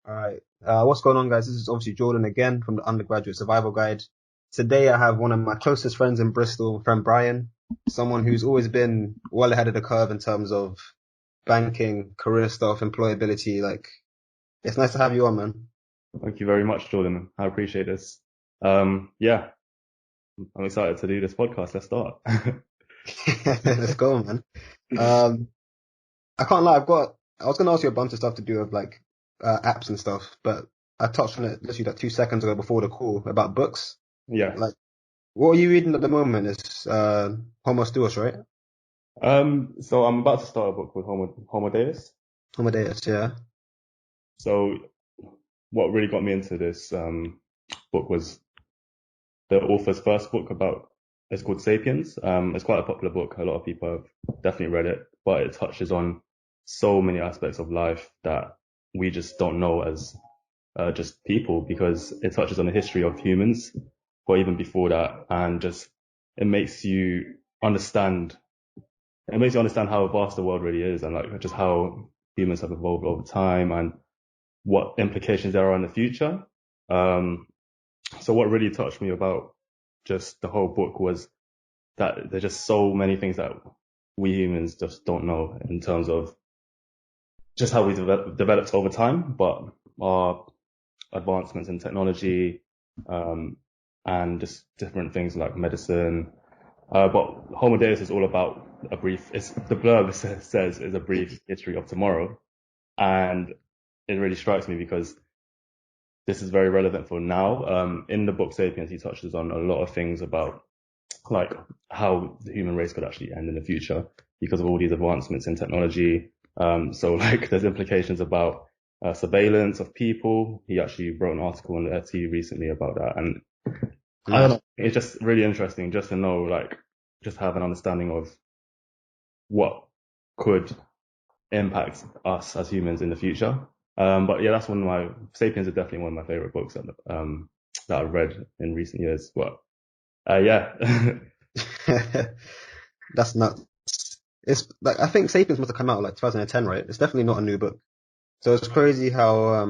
All right. What's going on, guys? This is obviously Jordan again from the Undergraduate Survival Guide. Today, I have one of my closest friends in Bristol, friend Brian, someone who's always been well ahead of the curve in terms of banking, career stuff, employability. Like, it's nice to have you on, man. Thank you very much, Jordan. I appreciate this. Yeah, I'm excited to do this podcast. Let's start. Let's go, man. Um, I can't lie. I was going to ask you a bunch of stuff to do with like apps and stuff, but I touched on it literally like 2 seconds ago before the call about books. Yeah. Like, what are you reading at the moment? It's Homo Deus, right? So I'm about to start a book called Homo Deus. Homo Deus, yeah. So what really got me into this book was the author's first book it's called Sapiens. It's quite a popular book. A lot of people have definitely read it, but it touches on so many aspects of life that we just don't know as just people, because it touches on the history of humans, but even before that, and just it makes you understand how vast the world really is, and like just how humans have evolved over time and what implications there are in the future. So what really touched me about just the whole book was that there's just so many things that we humans just don't know in terms of just how we developed over time, but our advancements in technology, um, and just different things like medicine. But Homo Deus is all about the blurb says is a brief history of tomorrow. And it really strikes me because this is very relevant for now. In the book Sapiens, he touches on a lot of things about like how the human race could actually end in the future because of all these advancements in technology. So like there's implications about surveillance of people. He actually wrote an article on the FT recently about that. And I don't Nice. know, it's just really interesting just to know, like, just have an understanding of what could impact us as humans in the future. But yeah, Sapiens is definitely one of my favorite books that I've read in recent years. But yeah. That's nuts. It's like I think Sapiens must have come out like 2010, right? It's definitely not a new book. So it's crazy how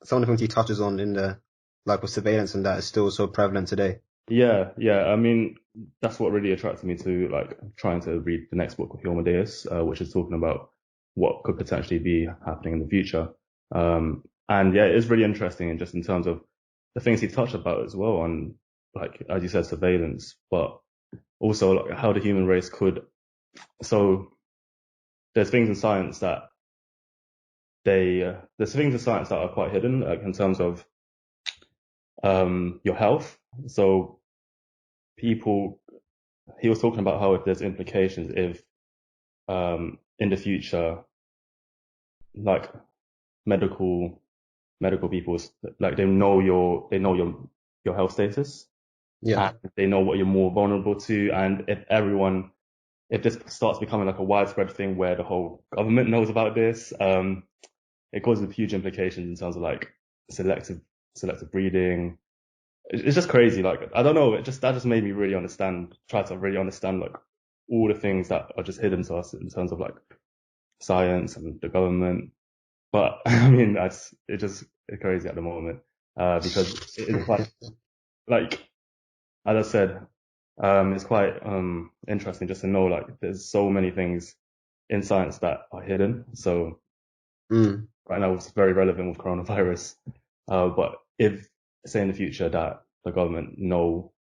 some of the things he touches on in the like with surveillance and that is still so prevalent today. Yeah, yeah. I mean, that's what really attracted me to like trying to read the next book of Homo Deus, which is talking about what could potentially be happening in the future. And yeah, it is really interesting, and just in terms of the things he touched about as well, on like as you said, surveillance, but also like how the human race could. So there's things in science that there's things in science that are quite hidden, like in terms of your health. So people he was talking about how if there's implications if in the future, like medical people, like they know your health status, Yeah. and they know what you're more vulnerable to, and if this starts becoming like a widespread thing where the whole government knows about this, it causes huge implications in terms of like selective breeding. It's just crazy. Like I don't know, that just made me really try to really understand like all the things that are just hidden to us in terms of like science and the government. But I mean, it's crazy at the moment, because it's quite, like, as I said, it's quite, interesting just to know, like, there's so many things in science that are hidden. So Mm. right now it's very relevant with coronavirus. But if, say in the future that the government know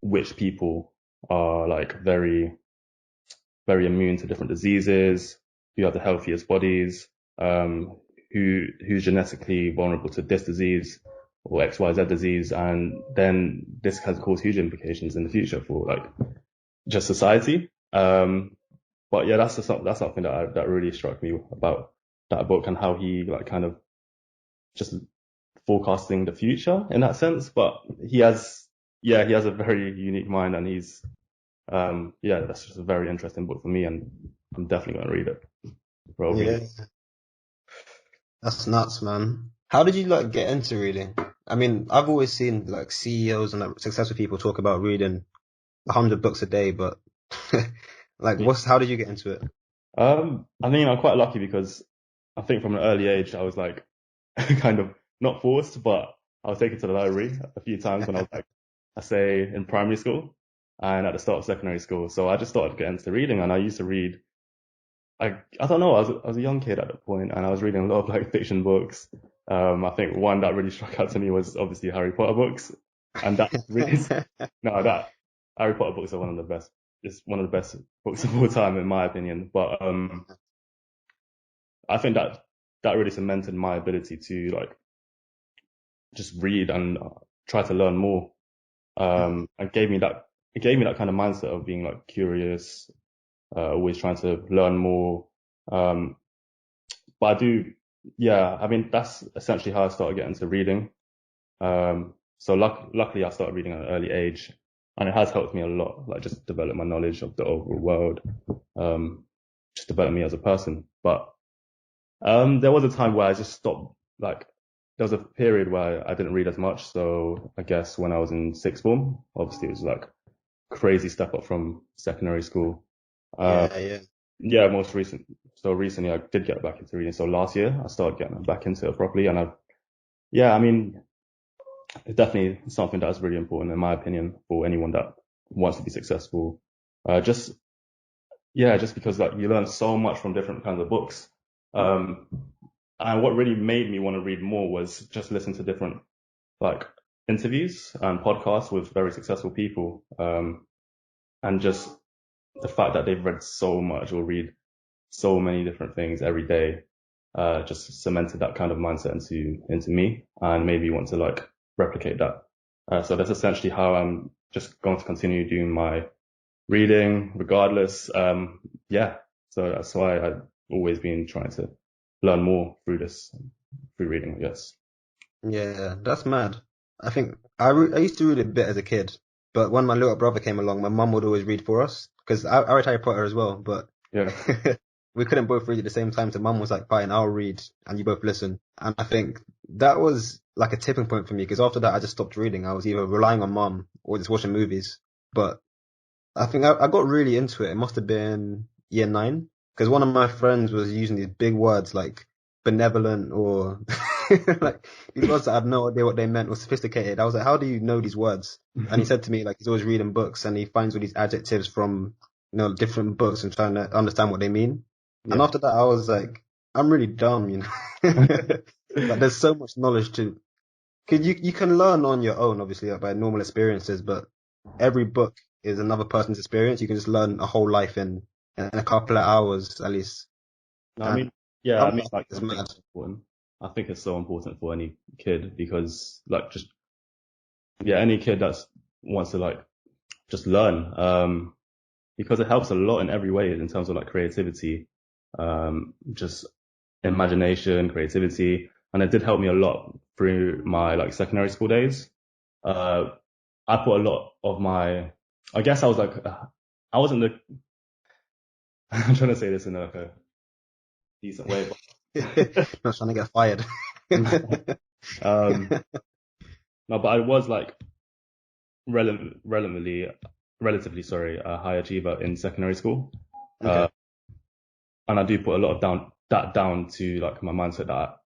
which people are like very immune to different diseases, who have the healthiest bodies, who's genetically vulnerable to this disease or XYZ disease, and then this has caused huge implications in the future for like just society. But yeah, that's something that really struck me about that book, and how he like kind of just forecasting the future in that sense. But he has a very unique mind, and yeah, that's just a very interesting book for me, and I'm definitely going to read it. Probably. Yeah. That's nuts, man. How did you like get into reading? I mean, I've always seen like CEOs and like successful people talk about reading 100 books a day, but like, how did you get into it? I mean, I'm quite lucky because I think from an early age, I was like, kind of not forced, but I was taken to the library a few times when I was like, I say in primary school and at the start of secondary school. So I just started getting into reading, and I used to read. I don't know. I was a young kid at that point, and I was reading a lot of like fiction books. I think one that really struck out to me was obviously Harry Potter books, and that really no, that Harry Potter books are one of the best. It's one of the best books of all time, in my opinion. But I think that really cemented my ability to like just read and try to learn more. And it gave me that kind of mindset of being like curious, always trying to learn more. Um, but I do, yeah, I mean, that's essentially how I started getting into reading. So luckily I started reading at an early age, and it has helped me a lot, like just develop my knowledge of the overall world, just develop me as a person. But there was a time where I just stopped, like, there was a period where I didn't read as much. So I guess when I was in sixth form, obviously it was like crazy step up from secondary school. Uh, Yeah. yeah, so recently I did get back into reading. So last year I started getting back into it properly, and yeah, I mean, it's definitely something that's really important in my opinion for anyone that wants to be successful. Just, yeah, just because like you learn so much from different kinds of books. Um, and what really made me want to read more was just listen to different like interviews and podcasts with very successful people. And just the fact that they've read so much or read so many different things every day, just cemented that kind of mindset into me and made me want to like replicate that. So that's essentially how I'm just going to continue doing my reading regardless. Yeah. So that's why I've always been trying to learn more through reading, I guess. Yeah, that's mad. I think I used to read a bit as a kid, but when my little brother came along, my mum would always read for us because I read Harry Potter as well, but Yeah. we couldn't both read at the same time. So mum was like, "Fine, I'll read, and you both listen." And I think that was like a tipping point for me because after that, I just stopped reading. I was either relying on mum or just watching movies. But I think I got really into it. It must have been year nine because one of my friends was using these big words like benevolent or like these words that I had no idea what they meant or sophisticated. I was like, how do you know these words? And he said to me like he's always reading books and he finds all these adjectives from different books and trying to understand what they mean. And Yeah. after that, I was like, I'm really dumb, Like there's so much knowledge to. Cause you can learn on your own, obviously, like, by normal experiences, but every book is another person's experience. You can just learn a whole life in a couple of hours at least. No, I And mean, yeah, I some mean, stuff like, is I think mad. it's important. I think it's so important for any kid because, like, just, yeah, any kid that's wants to, like, just learn, because it helps a lot in every way in terms of, like, creativity, just imagination, creativity. And it did help me a lot through my, like, secondary school days. Uh, I put a lot of I guess I was like, I wasn't I'm trying to say this in like a decent way, Not trying to get fired. um, no, but I was like relatively, sorry, a high achiever in secondary school. Uh, Okay. and I do put a lot of down to like my mindset that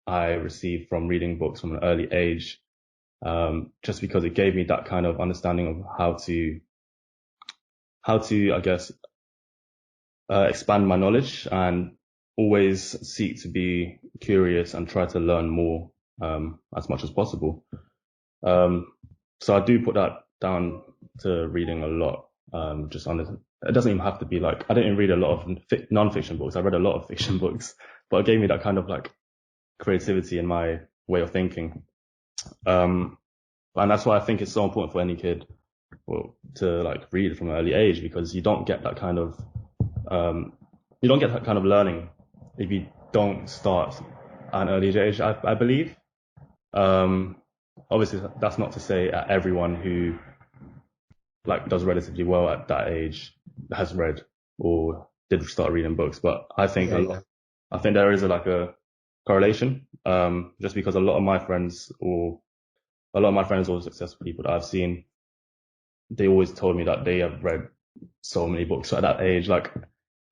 I received from reading books from an early age. Just because it gave me that kind of understanding of how to, I guess, expand my knowledge and always seek to be curious and try to learn more, as much as possible. Um, so I do put that down to reading a lot. It doesn't even have to be like, I didn't read a lot of non-fiction books. I read a lot of fiction books, but it gave me that kind of like creativity in my way of thinking. Um, and that's why I think it's so important for any kid, well, to like read from an early age because um, you don't get that kind of learning if you don't start at an early age, I believe. Um, Obviously that's not to say everyone who like does relatively well at that age has read or did start reading books, but Yeah. I think there is like a correlation, just because a lot of my friends or successful people that I've seen, they always told me that they have read so many books at that age. Like,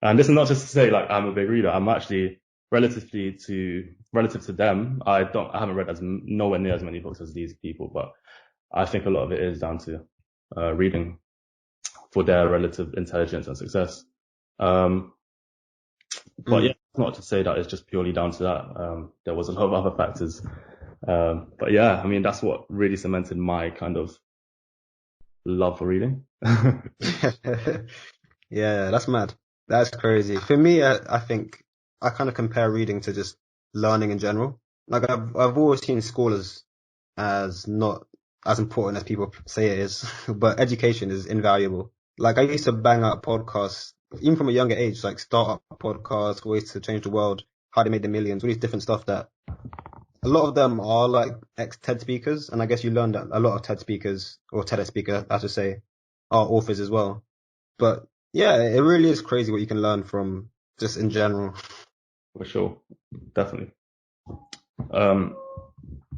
and this is not just to say like I'm a big reader. I'm actually relative to them, I haven't read nowhere near as many books as these people, but I think a lot of it is down to reading for their relative intelligence and success. But yeah, not to say that it's just purely down to that. There was a lot of other factors. But yeah, I mean, that's what really cemented my kind of love for reading. Yeah, that's mad. That's crazy. For me, I think I kind of compare reading to just learning in general. Like I've always seen school as not as important as people say it is, but education is invaluable. Like I used to bang out podcasts, even from a younger age, like startup podcasts, ways to change the world, how they made the millions, all these different stuff that a lot of them are like ex-TED speakers. And I guess you learn that a lot of TED speakers or TEDx speakers, I should say, are authors as well. But yeah, it really is crazy what you can learn from just in general. For sure. Definitely.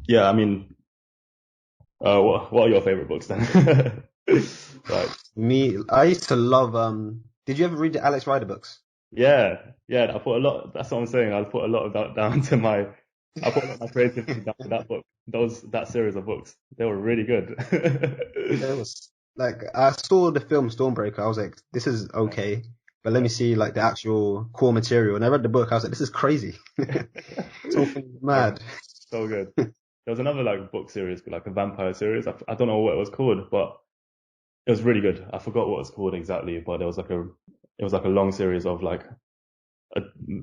Yeah, I mean, what are your favorite books then? Like, Me, I used to love, did you ever read the Alex Rider books? yeah, I put a lot, that's what I'm saying. I put a lot of that down to I put a lot of my creativity down to that book, that series of books. They were really good. It was like, I saw the film Stormbreaker. I was like, this is okay, but let me see like the actual core material. And I read the book. I was like, this is crazy. Something mad. So good. There was another like book series, like a vampire series. I don't know what it was called, but it was really good. I forgot what it's called exactly, but it was like a long series of like a,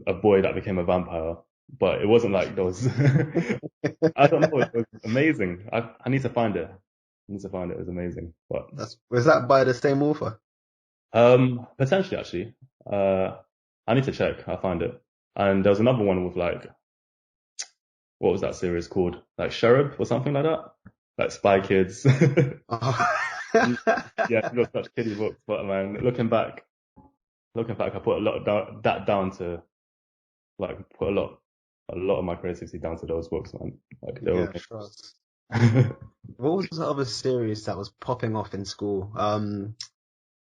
a boy that became a vampire. But it wasn't like those. I don't know. It was amazing. I need to find it. I need to find it. It was amazing. But Was that by the same author? potentially actually, I need to check. I'll find it. And there was another one with like, what was that series called? Like Sheriff or something like that. Like Spy Kids. Oh. Yeah, it was such kiddie books. But man, looking back, I put a lot of that down to like put a lot of my creativity down to those books, man. Like they were Yeah, trust. amazing. What was the other series that was popping off in school?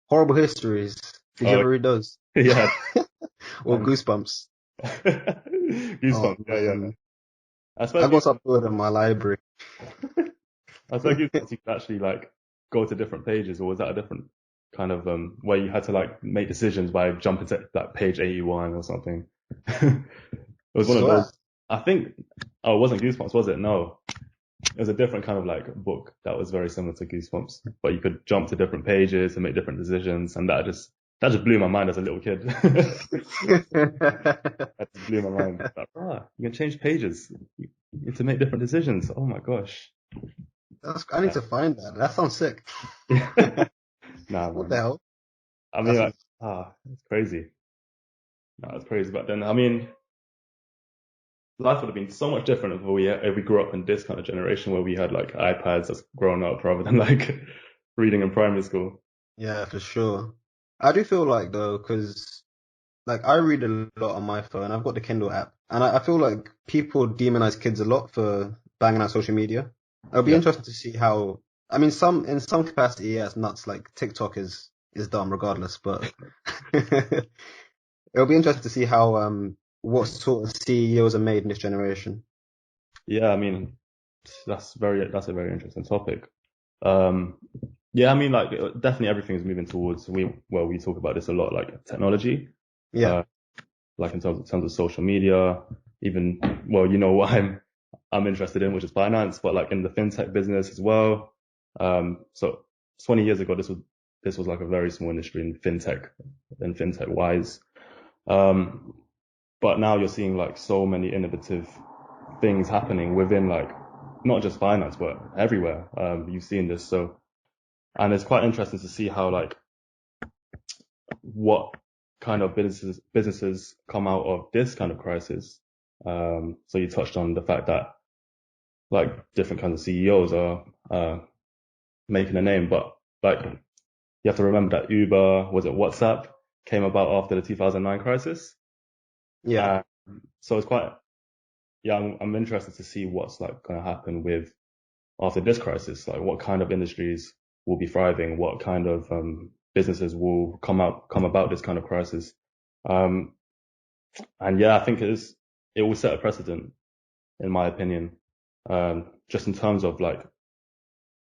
Horrible Histories. Did you Oh ever read those? yeah, Or man. Goosebumps? Oh Goosebumps. Yeah. man, I I suppose got some good in my library. Goosebumps you could actually like go to different pages, or was that a different kind of where you had to like make decisions by jumping to like page 81 or something? It was one of those. Swear. I think. Oh, it wasn't Goosebumps, was it? No. It was a different kind of like book that was very similar to Goosebumps, but you could jump to different pages and make different decisions, and that just blew my mind as a little kid. That just blew my mind. Like, you can change pages. You get to make different decisions. Oh my gosh. I need to find that. That sounds sick. Nah, What the man. hell? I mean, That's like, it's crazy. No, it's crazy. But then, I mean, life would have been so much different if we grew up in this kind of generation where we had like iPads as grown up rather than like reading in primary school. Yeah, for sure. I do feel like though, because like I read a lot on my phone. I've got the Kindle app, and I feel like people demonize kids a lot for banging out social media. It'll be Yeah. interesting to see how. I mean, in some capacity, yeah, it's nuts. Like TikTok is dumb regardless, but it'll be interesting to see how what sort of CEOs are made in this generation. Yeah. I mean, that's a very interesting topic. Um, yeah, I mean, like definitely everything is moving towards we talk about this a lot, like technology, Yeah, uh, like in terms of social media, even well, you know what I'm interested in, which is finance, but like in the fintech business as well. So 20 years ago, this was like a very small industry in fintech wise. Um, but now you're seeing like so many innovative things happening within like not just finance, but everywhere. You've seen this. So, and it's quite interesting to see how like what kind of businesses come out of this kind of crisis. So you touched on the fact that like different kinds of CEOs are making a name, but like you have to remember that Uber, was it WhatsApp, came about after the 2009 crisis. yeah, Uh, so it's quite, yeah, I'm interested to see what's like going to happen with after this crisis, like what kind of industries will be thriving, what kind of businesses will come about this kind of crisis. Um, and yeah, I think it will set a precedent, in my opinion, just in terms of like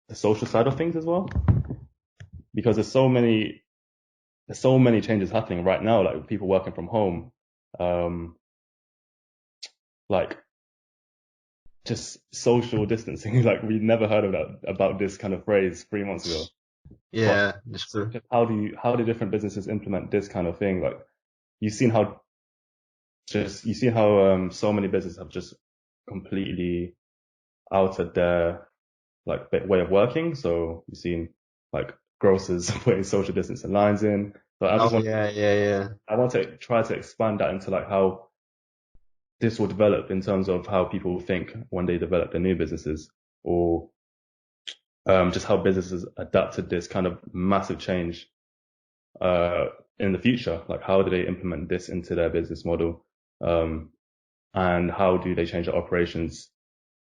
the social side of things as well, because there's so many changes happening right now, like people working from home, um, like just social distancing. Like we never heard of that about this kind of phrase 3 months ago. But Yeah, that's true. just how do different businesses implement this kind of thing? Like you've seen how so many businesses have just completely altered their like way of working. So you've seen like grocers putting social distancing lines in. But Oh yeah, yeah, yeah. I want to try to expand that into like how this will develop in terms of how people think when they develop their new businesses, or just how businesses adapt to this kind of massive change uh, in the future. Like how do they implement this into their business model, and how do they change their operations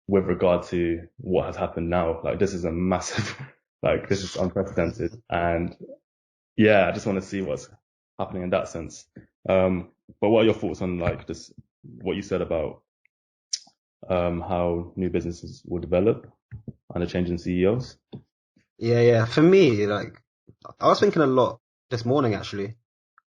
with regard to what has happened now? Like this is a massive, like this is unprecedented, and yeah, I just want to see what's happening in that sense. But what are your thoughts on like just what you said about how new businesses will develop under changing CEOs? Yeah, yeah. For me, like, I was thinking a lot this morning actually,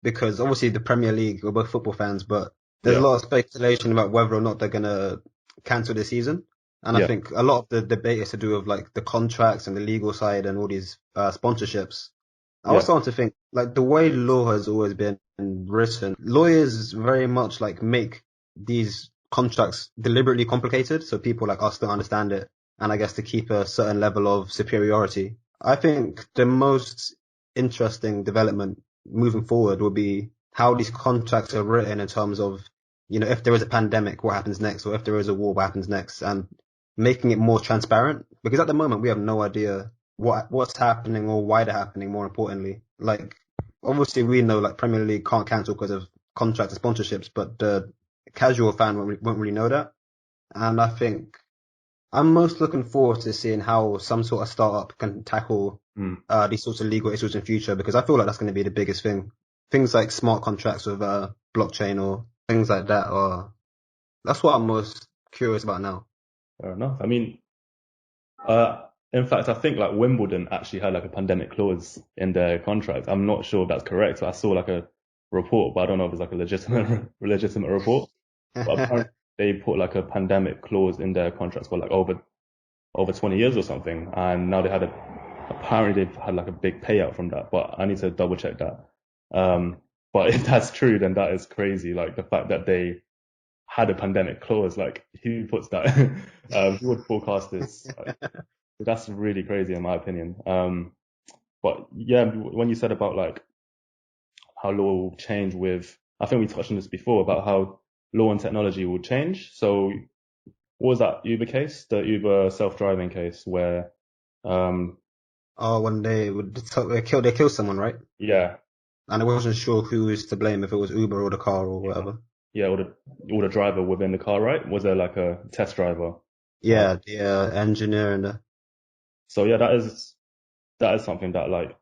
because obviously the Premier League, we're both football fans, but there's a Yeah, lot of speculation about whether or not they're gonna cancel the season. And I yeah, think a lot of the debate is to do with like the contracts and the legal side and all these sponsorships. I was yeah, starting to think like the way law has always been written, lawyers very much like make these contracts deliberately complicated so people like us don't understand it. And I guess to keep a certain level of superiority. I think the most interesting development moving forward will be how these contracts are written in terms of, if there is a pandemic, what happens next, or if there is a war, what happens next, and making it more transparent. Because at the moment we have no idea what's happening or why they're happening. More importantly, like obviously we know like Premier League can't cancel because of contracts and sponsorships, but the casual fan won't really know that. And I think I'm most looking forward to seeing how some sort of startup can tackle mm, these sorts of legal issues in future, because I feel like that's going to be the biggest thing. Things like smart contracts with blockchain or things like that, or that's what I'm most curious about now. fair enough. I mean, uh, in fact, I think like Wimbledon actually had like a pandemic clause in their contract. I'm not sure if that's correct. I saw like a report, but I don't know if it's like a legitimate report. But apparently they put like a pandemic clause in their contracts for like over 20 years or something, and now apparently they've had like a big payout from that. But I need to double check that. Um, but if that's true, then that is crazy. Like the fact that they had a pandemic clause, like who puts that? Who would forecast this? Like, that's really crazy in my opinion. But yeah, when you said about like how law will change with, I think we touched on this before about how law and technology will change. So what was that Uber case, the Uber self-driving case where, um, Oh, when they kill someone, right? yeah, And I wasn't sure who was to blame, if it was Uber or the car or yeah, whatever. yeah, or the driver within the car, right? Was there like a test driver? Uh, Yeah, the engineer and so yeah, that is something that like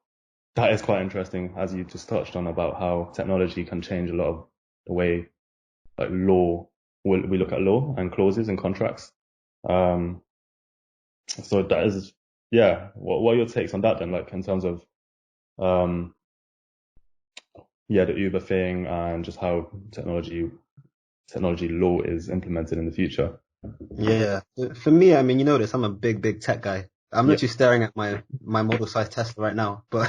that is quite interesting, as you just touched on about how technology can change a lot of the way like law we look at law and clauses and contracts. Um, so that is yeah. What are your takes on that then? Like in terms of um, yeah, the Uber thing and just how technology law is implemented in the future. yeah. For me, I mean, you know this, I'm a big, big tech guy. I'm Yeah, literally staring at my model size Tesla right now, but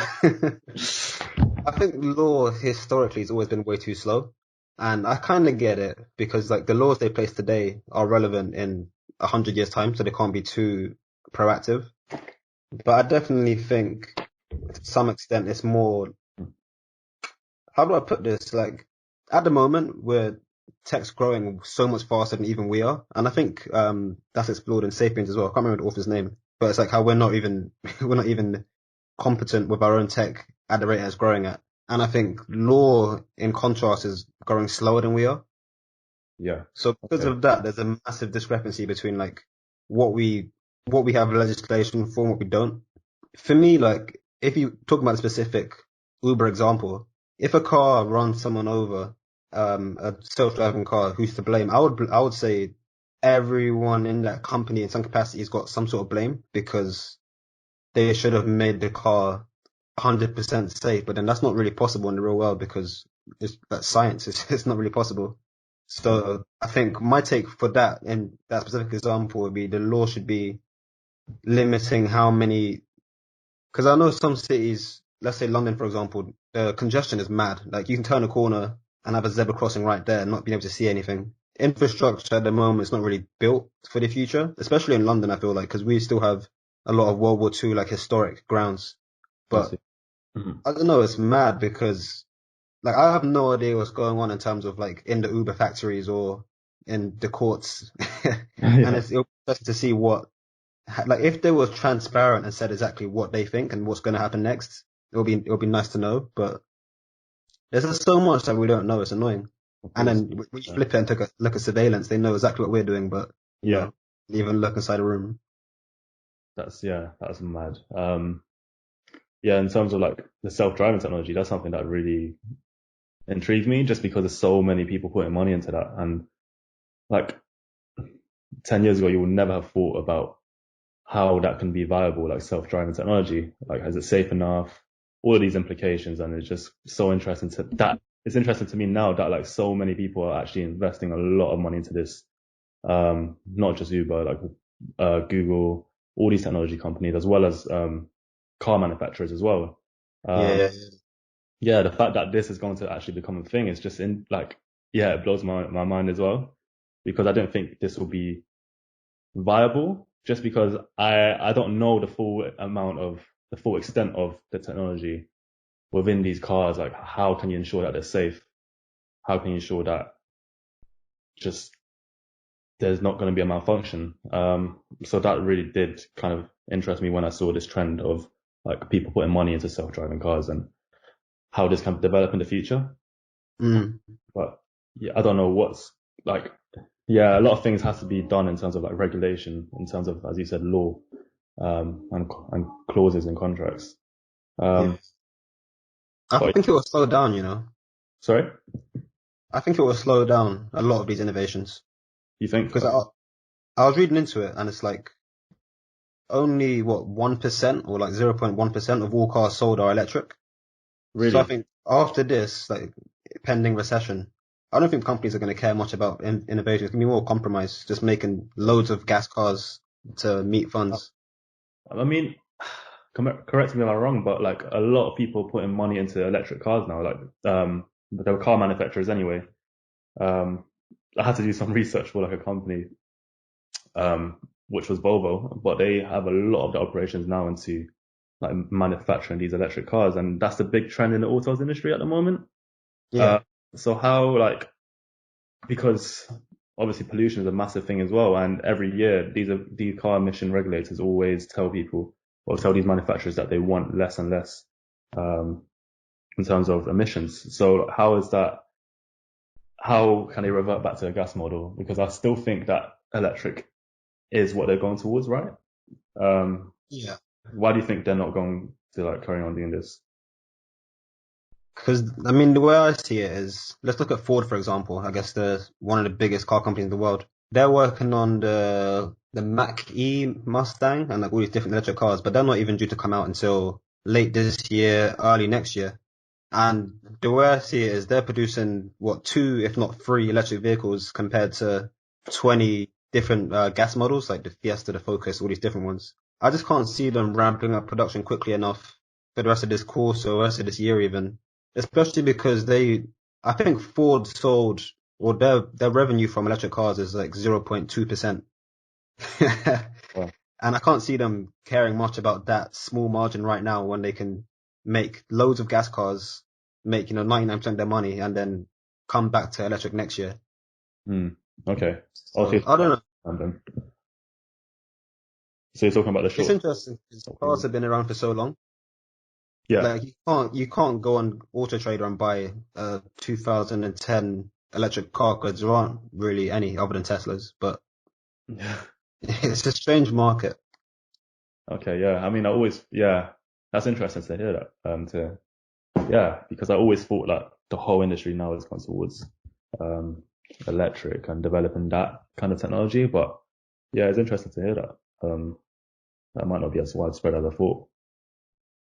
I think law historically has always been way too slow. And I kind of get it, because like the laws they place today are relevant in 100 years time, so they can't be too proactive. But I definitely think to some extent it's more, how do I put this? Like at the moment, where tech's growing so much faster than even we are, and I think that's explored in *Sapiens* as well. I can't remember the author's name, but it's like how we're not even we're not even competent with our own tech at the rate it's growing at. And I think law, in contrast, is growing slower than we are. yeah, So because okay, of that, there's a massive discrepancy between like what we what we have legislation for and what we don't. For me, like if you talk about a specific Uber example, if a car runs someone over a self-driving car, who's to blame? I would say everyone in that company in some capacity has got some sort of blame because they should have made the car 100% safe, but then that's not really possible in the real world because that's science. It's not really possible. So I think my take for that in that specific example would be the law should be limiting how many, because I know some cities, let's say London, for example, the congestion is mad. Like you can turn a corner and have a zebra crossing right there and not being able to see anything. Infrastructure at the moment is not really built for the future, especially in London, I feel like, because we still have a lot of World War II, like historic grounds. I But see. Hmm. I don't know, it's mad because like I have no idea what's going on in terms of like in the Uber factories or in the courts. And Yeah, it'll be interesting to see what like if they were transparent and said exactly what they think and what's going to happen next, it'll be nice to know. But there's just so much that we don't know. It's annoying. of And course. then when you Yeah. flip it and take a look at surveillance, they know exactly what we're doing, but Yeah, even look inside a room. that's mad. Yeah, in terms of like the self-driving technology, that's something that really intrigued me just because there's so many people putting money into that. And like 10 years ago, you would never have thought about how that can be viable, like self-driving technology. Like, is it safe enough? All of these implications. And it's just so interesting to that. It's interesting to me now that like so many people are actually investing a lot of money into this. Not just Uber, like, Google, all these technology companies, as well as, car manufacturers as well. Um, Yeah. yeah, the fact that this is going to actually become a thing is just in like, yeah, it blows my mind as well, because I don't think this will be viable just because I don't know the full extent of the technology within these cars. Like, how can you ensure that they're safe? How can you ensure that just there's not going to be a malfunction? So that really did kind of interest me when I saw this trend of like people putting money into self-driving cars and how this can develop in the future. Mm. But yeah, I don't know what's like. Yeah, a lot of things has to be done in terms of like regulation, in terms of, as you said, law, and clauses in contracts. Yeah. Um, I but think it will slow down. sorry, I think it will slow down a lot of these innovations you think? because I was reading into it and it's like only what 1% or like 0.1% of all cars sold are electric. So I Really? think after this, like pending recession, I don't think companies are going to care much about innovation. It's going to be more compromise, just making loads of gas cars to meet funds. I mean, correct me if I'm wrong, but like a lot of people putting money into electric cars now. Like, there were car manufacturers anyway. Um, I had to do some research for like a company, which was Volvo, but they have a lot of the operations now into like manufacturing these electric cars, and that's the big trend in the autos industry at the moment. Yeah, Uh, so how like, because obviously pollution is a massive thing as well, and every year these car emission regulators always tell people or tell these manufacturers that they want less and less, um, in terms of emissions. So how is that? How can they revert back to a gas model? Because I still think that electric is what they're going towards, right? Um, yeah. why do you think they're not going to like carry on doing this? Because I mean, the way I see it is, let's look at Ford for example. I guess they're one of the biggest car companies in the world. They're working on the Mach E Mustang and like all these different electric cars, but they're not even due to come out until late this year, early next year. And the way I see it is they're producing what two, if not three electric vehicles compared to 20 different gas models like the Fiesta, the Focus, all these different ones. I just can't see them ramping up production quickly enough for the rest of this course or the rest of this year even, especially because I think Ford sold or their revenue from electric cars is like 0.2%. Well, And I can't see them caring much about that small margin right now when they can make loads of gas cars, make, 99% of their money and then come back to electric next year. hmm, okay. So Okay. I don't know. So you're talking about the It's short. interesting because cars have been around for so long. Yeah. Like you can't go on Auto Trader and buy a 2010 electric car because there aren't really any other than Teslas. But Yeah. it's a strange market. Okay. Yeah. I mean, yeah, that's interesting to hear that. Yeah, because I always thought that the whole industry now is going towards electric and developing that kind of technology. But yeah, it's interesting to hear that. That might not be as widespread as I thought.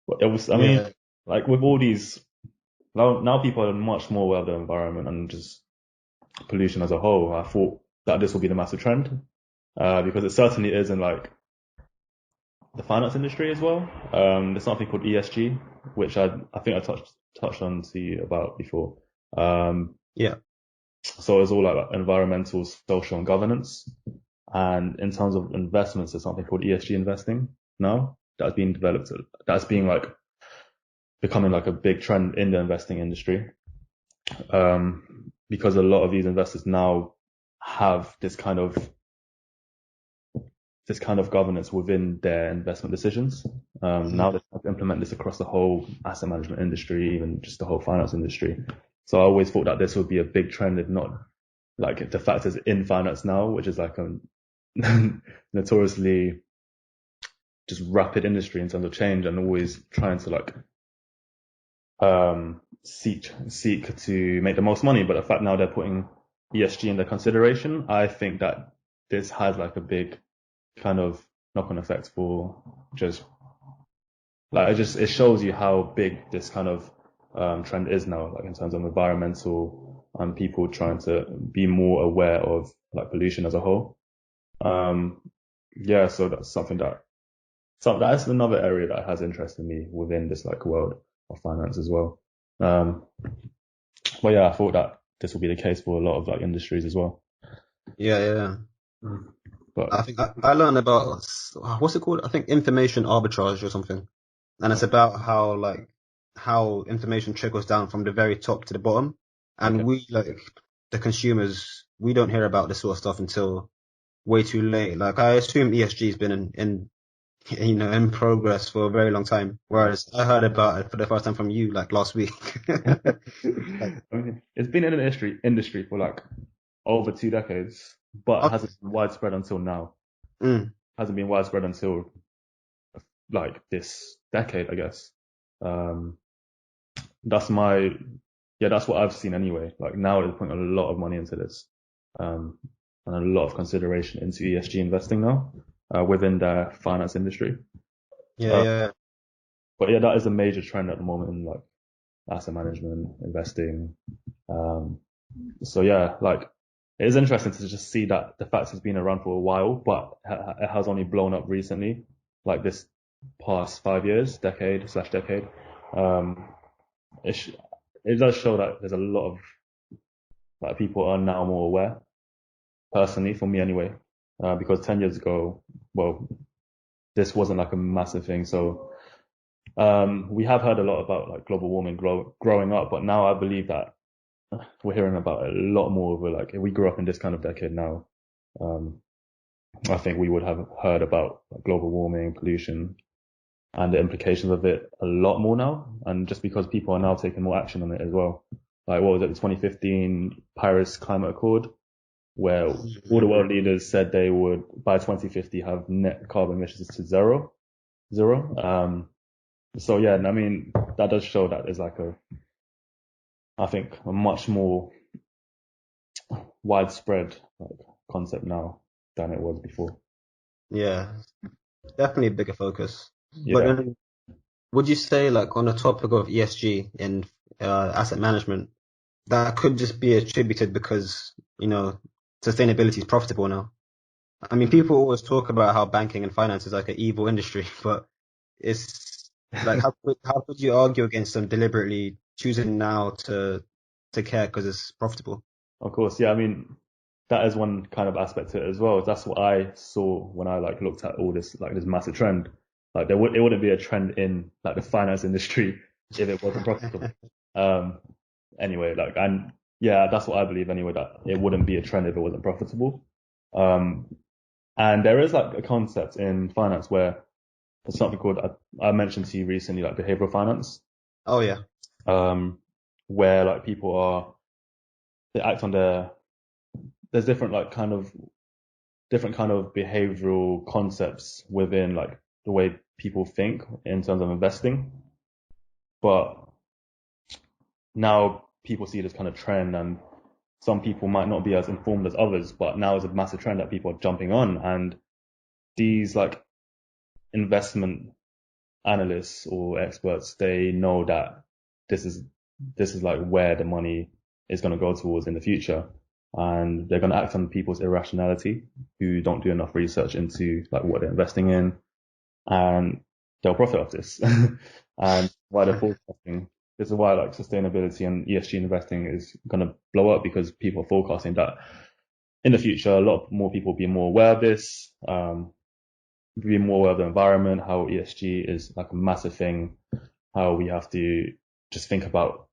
But it was, I mean, Yeah. like with all these, now people are much more aware of the environment and just pollution as a whole. I thought that this will be the massive trend, because it certainly is in like the finance industry as well. There's something called ESG, which I think I touched on to you about before. Yeah. So it's all like environmental, social, and governance. And in terms of investments, there's something called ESG investing now that's being developed. That's being like becoming like a big trend in the investing industry. Because a lot of these investors now have this kind of governance within their investment decisions. Now they have to implement this across the whole asset management industry, even just the whole finance industry. So I always thought that this would be a big trend, if not like the fact is in finance now, which is like a notoriously just rapid industry in terms of change and always trying to like seek to make the most money. But the fact now they're putting ESG in their consideration, I think that this has like a big kind of knock-on effect for just like it shows you how big this kind of trend is now, like in terms of environmental and people trying to be more aware of like pollution as a whole. Yeah, so that's something that's another area that has interested me within this like world of finance as well. But yeah, I thought that this will be the case for a lot of like industries as well. Yeah. But I think I learned about, what's it called? I think information arbitrage or something. And it's about how information trickles down from the very top to the bottom. And okay, we, like the consumers, we don't hear about this sort of stuff until way too late. Like I assume ESG has been in progress for a very long time. Whereas I heard about it for the first time from you like last week. Like, I mean, it's been in an industry for like over 2 decades, but okay. hasn't been widespread until now. Mm, Hasn't been widespread until like this decade, I guess. Um, that's my, yeah, that's what I've seen anyway. Like now they're putting a lot of money into this, and a lot of consideration into ESG investing now, within the finance industry. yeah, Uh, yeah, but yeah, that is a major trend at the moment in like asset management, investing. Um, so yeah, like it is interesting to just see that the fact it's been around for a while, but it has only blown up recently, like this past 5 years, decade/decade. Um, it, sh- it does show that there's a lot of like people are now more aware. Personally, for me anyway, because 10 years ago, well, this wasn't like a massive thing. So we have heard a lot about like global warming growing up, but now I believe that we're hearing about a lot more of it. Like if we grew up in this kind of decade now, um, I think we would have heard about like, global warming, pollution, and the implications of it a lot more now. And just because people are now taking more action on it as well. Like what was it, the 2015 Paris Climate Accord, where all the world leaders said they would by 2050 have net carbon emissions to zero. So yeah, I mean that does show that there's like I think a much more widespread like concept now than it was before. yeah. Definitely a bigger focus. But Yeah, then, would you say, like, on the topic of ESG and asset management, that could just be attributed because, sustainability is profitable now? I mean, people always talk about how banking and finance is like an evil industry, but it's like, how could you argue against them deliberately choosing now to care because it's profitable? of course. Yeah, I mean that is one kind of aspect to it as well. That's what I saw when I like looked at all this like this massive trend. Like it wouldn't be a trend in like the finance industry if it wasn't profitable. Um, anyway, like and yeah, that's what I believe anyway, that it wouldn't be a trend if it wasn't profitable. Um, and there is like a concept in finance where there's something called I mentioned to you recently, like behavioral finance, Oh yeah. um, where like people they act on there's different kind of behavioral concepts within like the way people think in terms of investing. But now people see this kind of trend and some people might not be as informed as others, but now is a massive trend that people are jumping on. And these like investment analysts or experts, they know that this is like where the money is going to go towards in the future. And they're going to act on people's irrationality who don't do enough research into like what they're investing in, and they'll profit off this. And why they're forecasting, this is why like sustainability and ESG investing is going to blow up, because people are forecasting that in the future, a lot more people will be more aware of this, be more aware of the environment, how ESG is like a massive thing, how we have to just think about.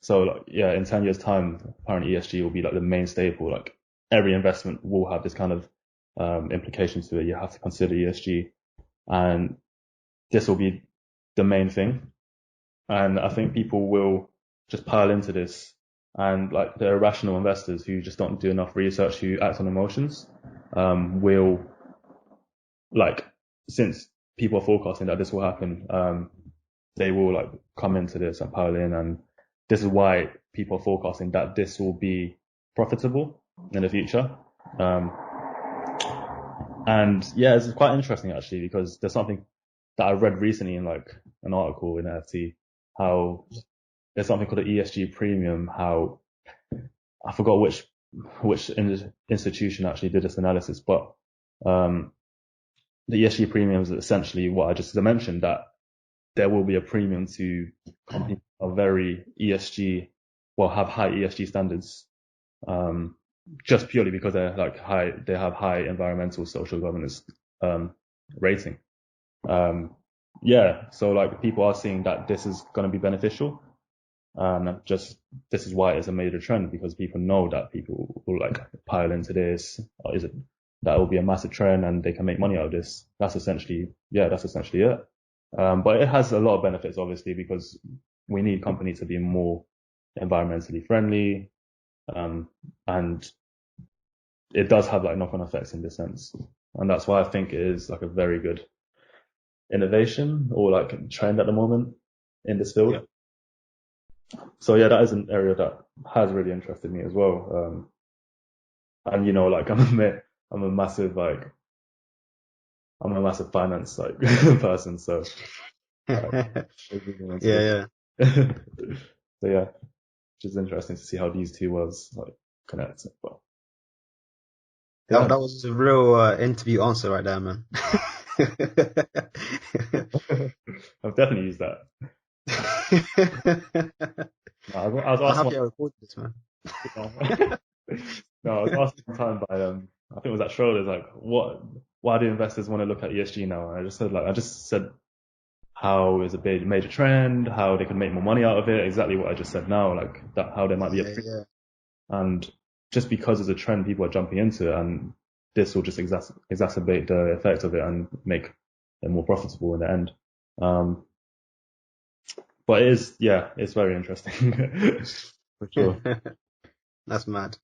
So like, yeah, in 10 years time, apparently ESG will be like the main staple. Like every investment will have this kind of implications to it. You have to consider ESG, and this will be the main thing. And I think people will just pile into this, and like the irrational investors who just don't do enough research, who act on emotions, will, like, since people are forecasting that this will happen, they will like come into this and pile in, and this is why people are forecasting that this will be profitable in the future. And yeah, it's quite interesting actually, because there's something that I read recently in like an article in FT, how there's something called the ESG Premium, how I forgot which institution actually did this analysis, but the ESG Premium is essentially what I just mentioned, that there will be a premium to companies that are very ESG, well, have high ESG standards, just purely because they're like they have high environmental, social governance rating. Yeah, so like people are seeing that this is going to be beneficial. Just this is why it's a major trend, because people know that people will like pile into this. Or is it that will be a massive trend and they can make money out of this? That's essentially it. But it has a lot of benefits, obviously, because we need companies to be more environmentally friendly, and it does have like knock-on effects in this sense, and that's why I think it is like a very good innovation or like trend at the moment in this field. Yeah. So yeah, that is an area that has really interested me as well. And you know, like I'm a massive finance like person, so Yeah. so yeah, which is interesting to see how these two worlds like connect. But yeah, That was a real interview answer right there, man. I've definitely used that. No, I was I'm asked happy I recorded this, man. no, I was asked one time by I think it was at Schroders, like why do investors want to look at ESG now? And I just said how is a big major trend, how they can make more money out of it, exactly what I just said now, like that, how there might be a Yeah. and just because it's a trend, people are jumping into it, and this will just exacerbate the effect of it and make it more profitable in the end. But it's very interesting for sure. That's mad.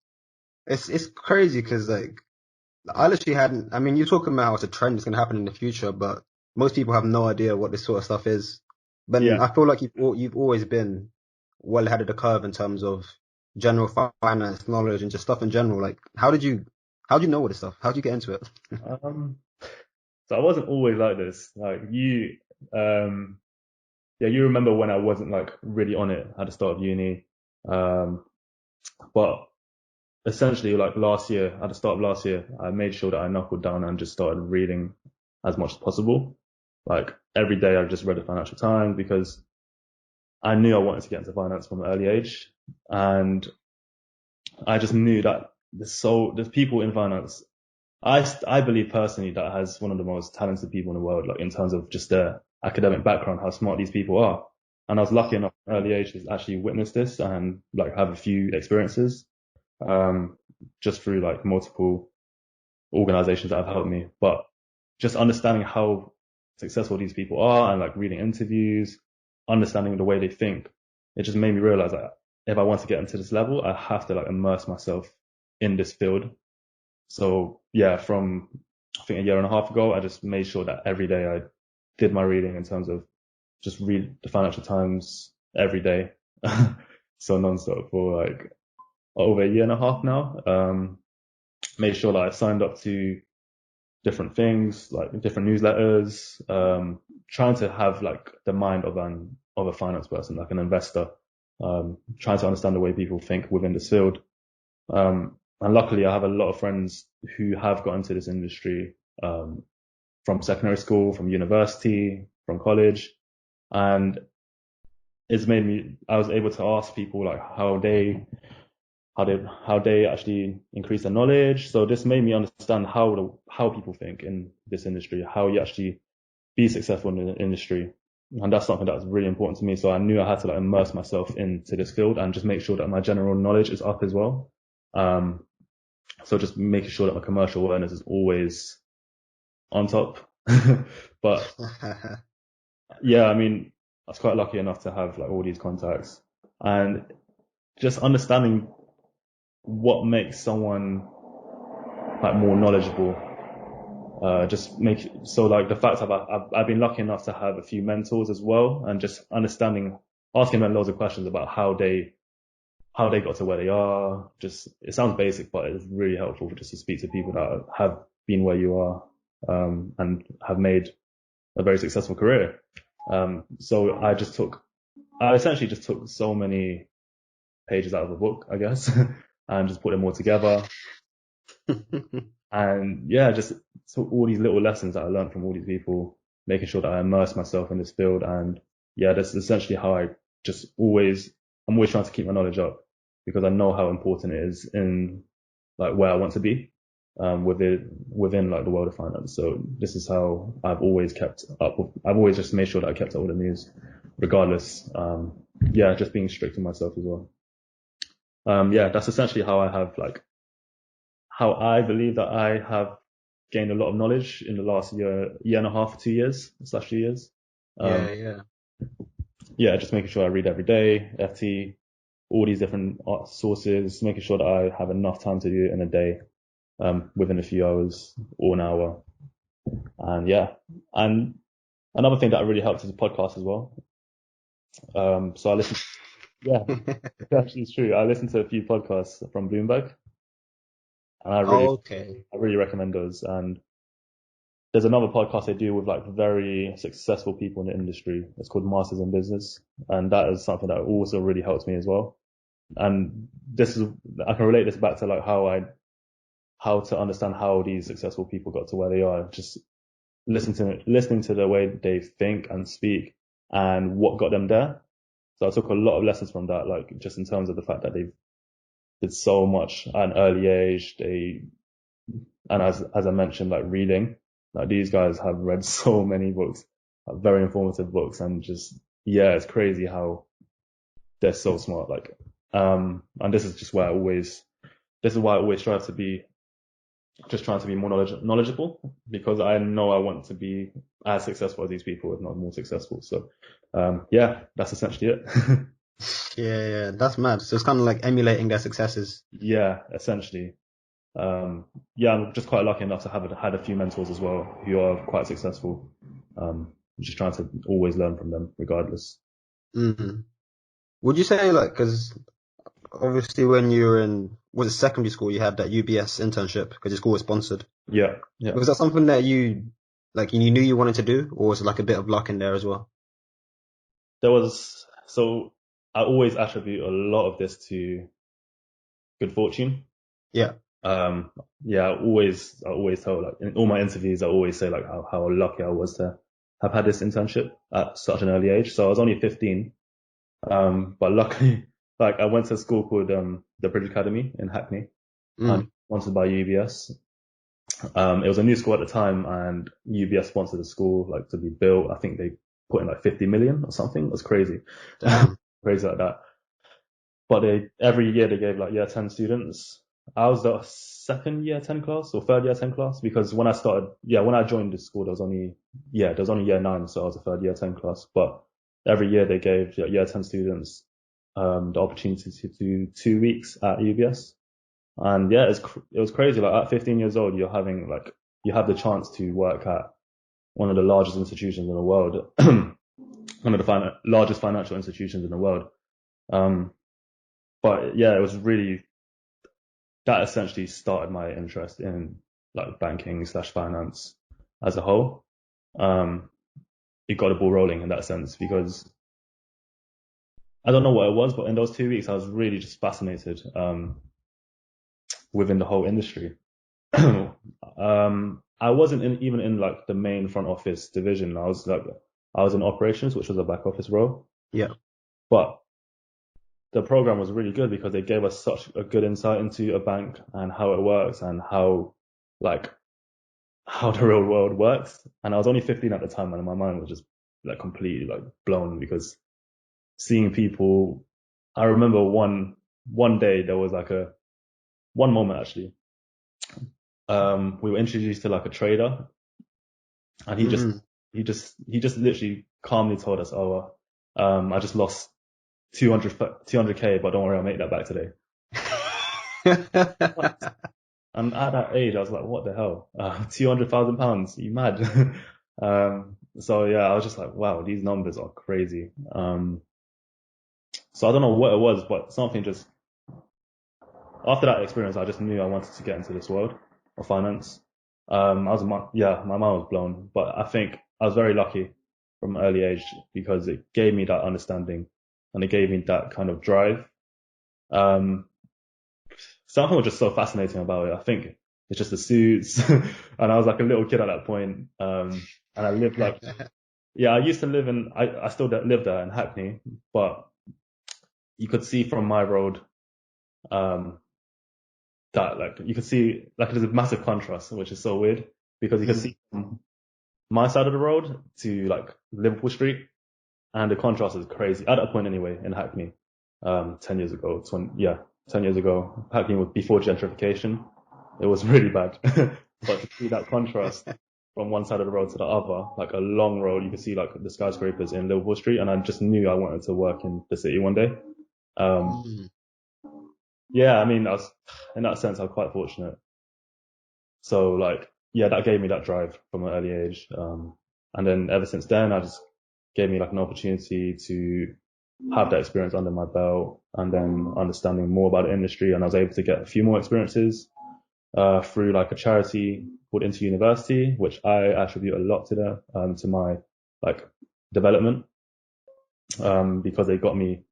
It's crazy because like I literally hadn't. I mean, you're talking about how it's a trend that's going to happen in the future, but most people have no idea what this sort of stuff is. But Yeah. I feel like you've always been well ahead of the curve in terms of general finance knowledge and just stuff in general. Like, how do you know all this stuff? How do you get into it? Um, so I wasn't always like this. Like um, yeah, you remember when I wasn't like really on it at the start of uni. But essentially like at the start of last year, I made sure that I knuckled down and just started reading as much as possible. Like every day I just read the Financial Times, because I knew I wanted to get into finance from an early age. And I just knew that there's people in finance. I believe personally that has one of the most talented people in the world, like in terms of just their academic background, how smart these people are. And I was lucky enough at an early age to actually witness this and like have a few experiences, just through like multiple organizations that have helped me. But just understanding how successful these people are and like reading interviews, understanding the way they think, it just made me realize that if I want to get into this level, I have to like immerse myself in this field. So yeah, from I think a year and a half ago, I just made sure that every day I did my reading in terms of just read the Financial Times every day. So non-stop for like over a year and a half now. Made sure that I signed up to different things, like different newsletters, trying to have like the mind of a finance person, like an investor, trying to understand the way people think within this field. And luckily I have a lot of friends who have got into this industry, from secondary school, from university, from college. And I was able to ask people like how they actually increase their knowledge. So this made me understand how people think in this industry, how you actually be successful in the industry. And that's something that's really important to me. So I knew I had to like immerse myself into this field and just make sure that my general knowledge is up as well. So just making sure that my commercial awareness is always on top. But yeah, I mean, I was quite lucky enough to have like all these contacts and just understanding what makes someone like more knowledgeable. So like the fact I've been lucky enough to have a few mentors as well, and just asking them loads of questions about how they got to where they are. Just, it sounds basic, but it's really helpful just to speak to people that have been where you are, and have made a very successful career. So I essentially just took so many pages out of a book, I guess, and just put them all together. And yeah, just took all these little lessons that I learned from all these people, making sure that I immerse myself in this field. And yeah, that's essentially how I'm always trying to keep my knowledge up, because I know how important it is in like where I want to be, within like the world of finance. So this is how I've always I've always just made sure that I kept up with the news regardless. Yeah, just being strict on myself as well. Yeah, that's essentially how I believe that I have gained a lot of knowledge in the last year and a half, 2 years, / 2 years. Yeah, just making sure I read every day, FT, all these different sources, making sure that I have enough time to do it in a day, within a few hours or an hour. And yeah, and another thing that really helps is a podcast as well. So I listen, yeah, actually it's true. I listen to a few podcasts from Bloomberg, and I really recommend those. And there's another podcast they do with like very successful people in the industry. It's called Masters in Business. And that is something that also really helps me as well. And I can relate this back to like how to understand how these successful people got to where they are. Just listening to the way they think and speak and what got them there. So I took a lot of lessons from that, like just in terms of the fact that they did so much at an early age. And as I mentioned, like reading, like these guys have read so many books, like very informative books, and just, yeah, it's crazy how they're so smart. Like, and this is why I always strive to be, just trying to be more knowledgeable, because I know I want to be as successful as these people, if not more successful. So, yeah, that's essentially it. Yeah, that's mad. So it's kind of like emulating their successes. Yeah, essentially. Yeah, I'm just quite lucky enough to have had a few mentors as well who are quite successful. Just trying to always learn from them regardless. Mm-hmm. Would you say like, because obviously when you were was it secondary school, you had that UBS internship because your school was sponsored. Yeah. Was that something that you knew you wanted to do, or was it like a bit of luck in there as well? So I always attribute a lot of this to good fortune. Yeah. Yeah, I always tell, like in all my interviews, I always say like how lucky I was to have had this internship at such an early age. So I was only 15. But luckily, like I went to a school called, the Bridge Academy in Hackney, sponsored by UBS. It was a new school at the time, and UBS sponsored the school like to be built. I think they put in like 50 million or something. It was crazy. Damn. Crazy like that. But every year they gave like year 10 students. I was the second year 10 class or third year 10 class, because when I joined the school, there was only year 9. So I was a third year 10 class, but every year they gave year 10 students, the opportunity to do 2 weeks at UBS. And yeah, it was crazy. Like at 15 years old, you have the chance to work at one of the largest institutions in the world, one of the largest financial institutions in the world. But yeah, it was really, that essentially started my interest in like banking / finance as a whole. It got the ball rolling in that sense because I don't know what it was, but in those 2 weeks, I was really just fascinated within the whole industry. I wasn't even in like the main front office division. I was in operations, which was a back office role. Yeah. But the program was really good because they gave us such a good insight into a bank and how it works and how the real world works. And I was only 15 at the time, and my mind was just like completely like blown because seeing people. I remember one day there was like one moment actually. We were introduced to like a trader, and he just literally calmly told us, "Oh, I just lost 200K, but don't worry, I'll make that back today." And at that age, I was like, "What the hell? £200,000? You mad?" So yeah, I was just like, "Wow, these numbers are crazy." So I don't know what it was, but something just after that experience, I just knew I wanted to get into this world of finance. My mind was blown, but I think I was very lucky from an early age because it gave me that understanding and it gave me that kind of drive. Something was just so fascinating about it. I think it's just the suits, and I was like a little kid at that point. And I lived like, yeah, I used to live I still live there in Hackney, but you could see from my road, that like you could see like there's a massive contrast, which is so weird because you could see from my side of the road to like Liverpool Street, and the contrast is crazy at that point anyway in Hackney. 10 years ago, 10 years ago, Hackney was before gentrification. It was really bad, but to see that contrast from one side of the road to the other, like a long road, you could see like the skyscrapers in Liverpool Street, and I just knew I wanted to work in the city one day. Yeah, I mean, in that sense, I was quite fortunate. So like, yeah, that gave me that drive from an early age. And then ever since then, I just gave me like an opportunity to have that experience under my belt and then understanding more about the industry. And I was able to get a few more experiences, through like a charity called Into University, which I attribute a lot to my like development, because they got me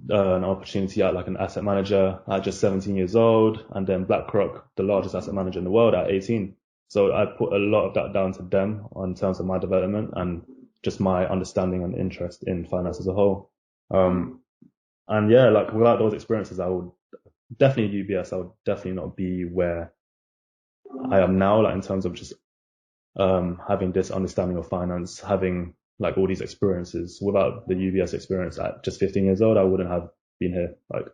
an opportunity at like an asset manager at just 17 years old, and then BlackRock, the largest asset manager in the world, at 18. So I put a lot of that down to them in terms of my development and just my understanding and interest in finance as a whole. And yeah, like without those experiences, I would definitely UBS. I would definitely not be where I am now, like in terms of just having this understanding of finance, having like all these experiences. Without the UBS experience at just 15 years old, I wouldn't have been here, like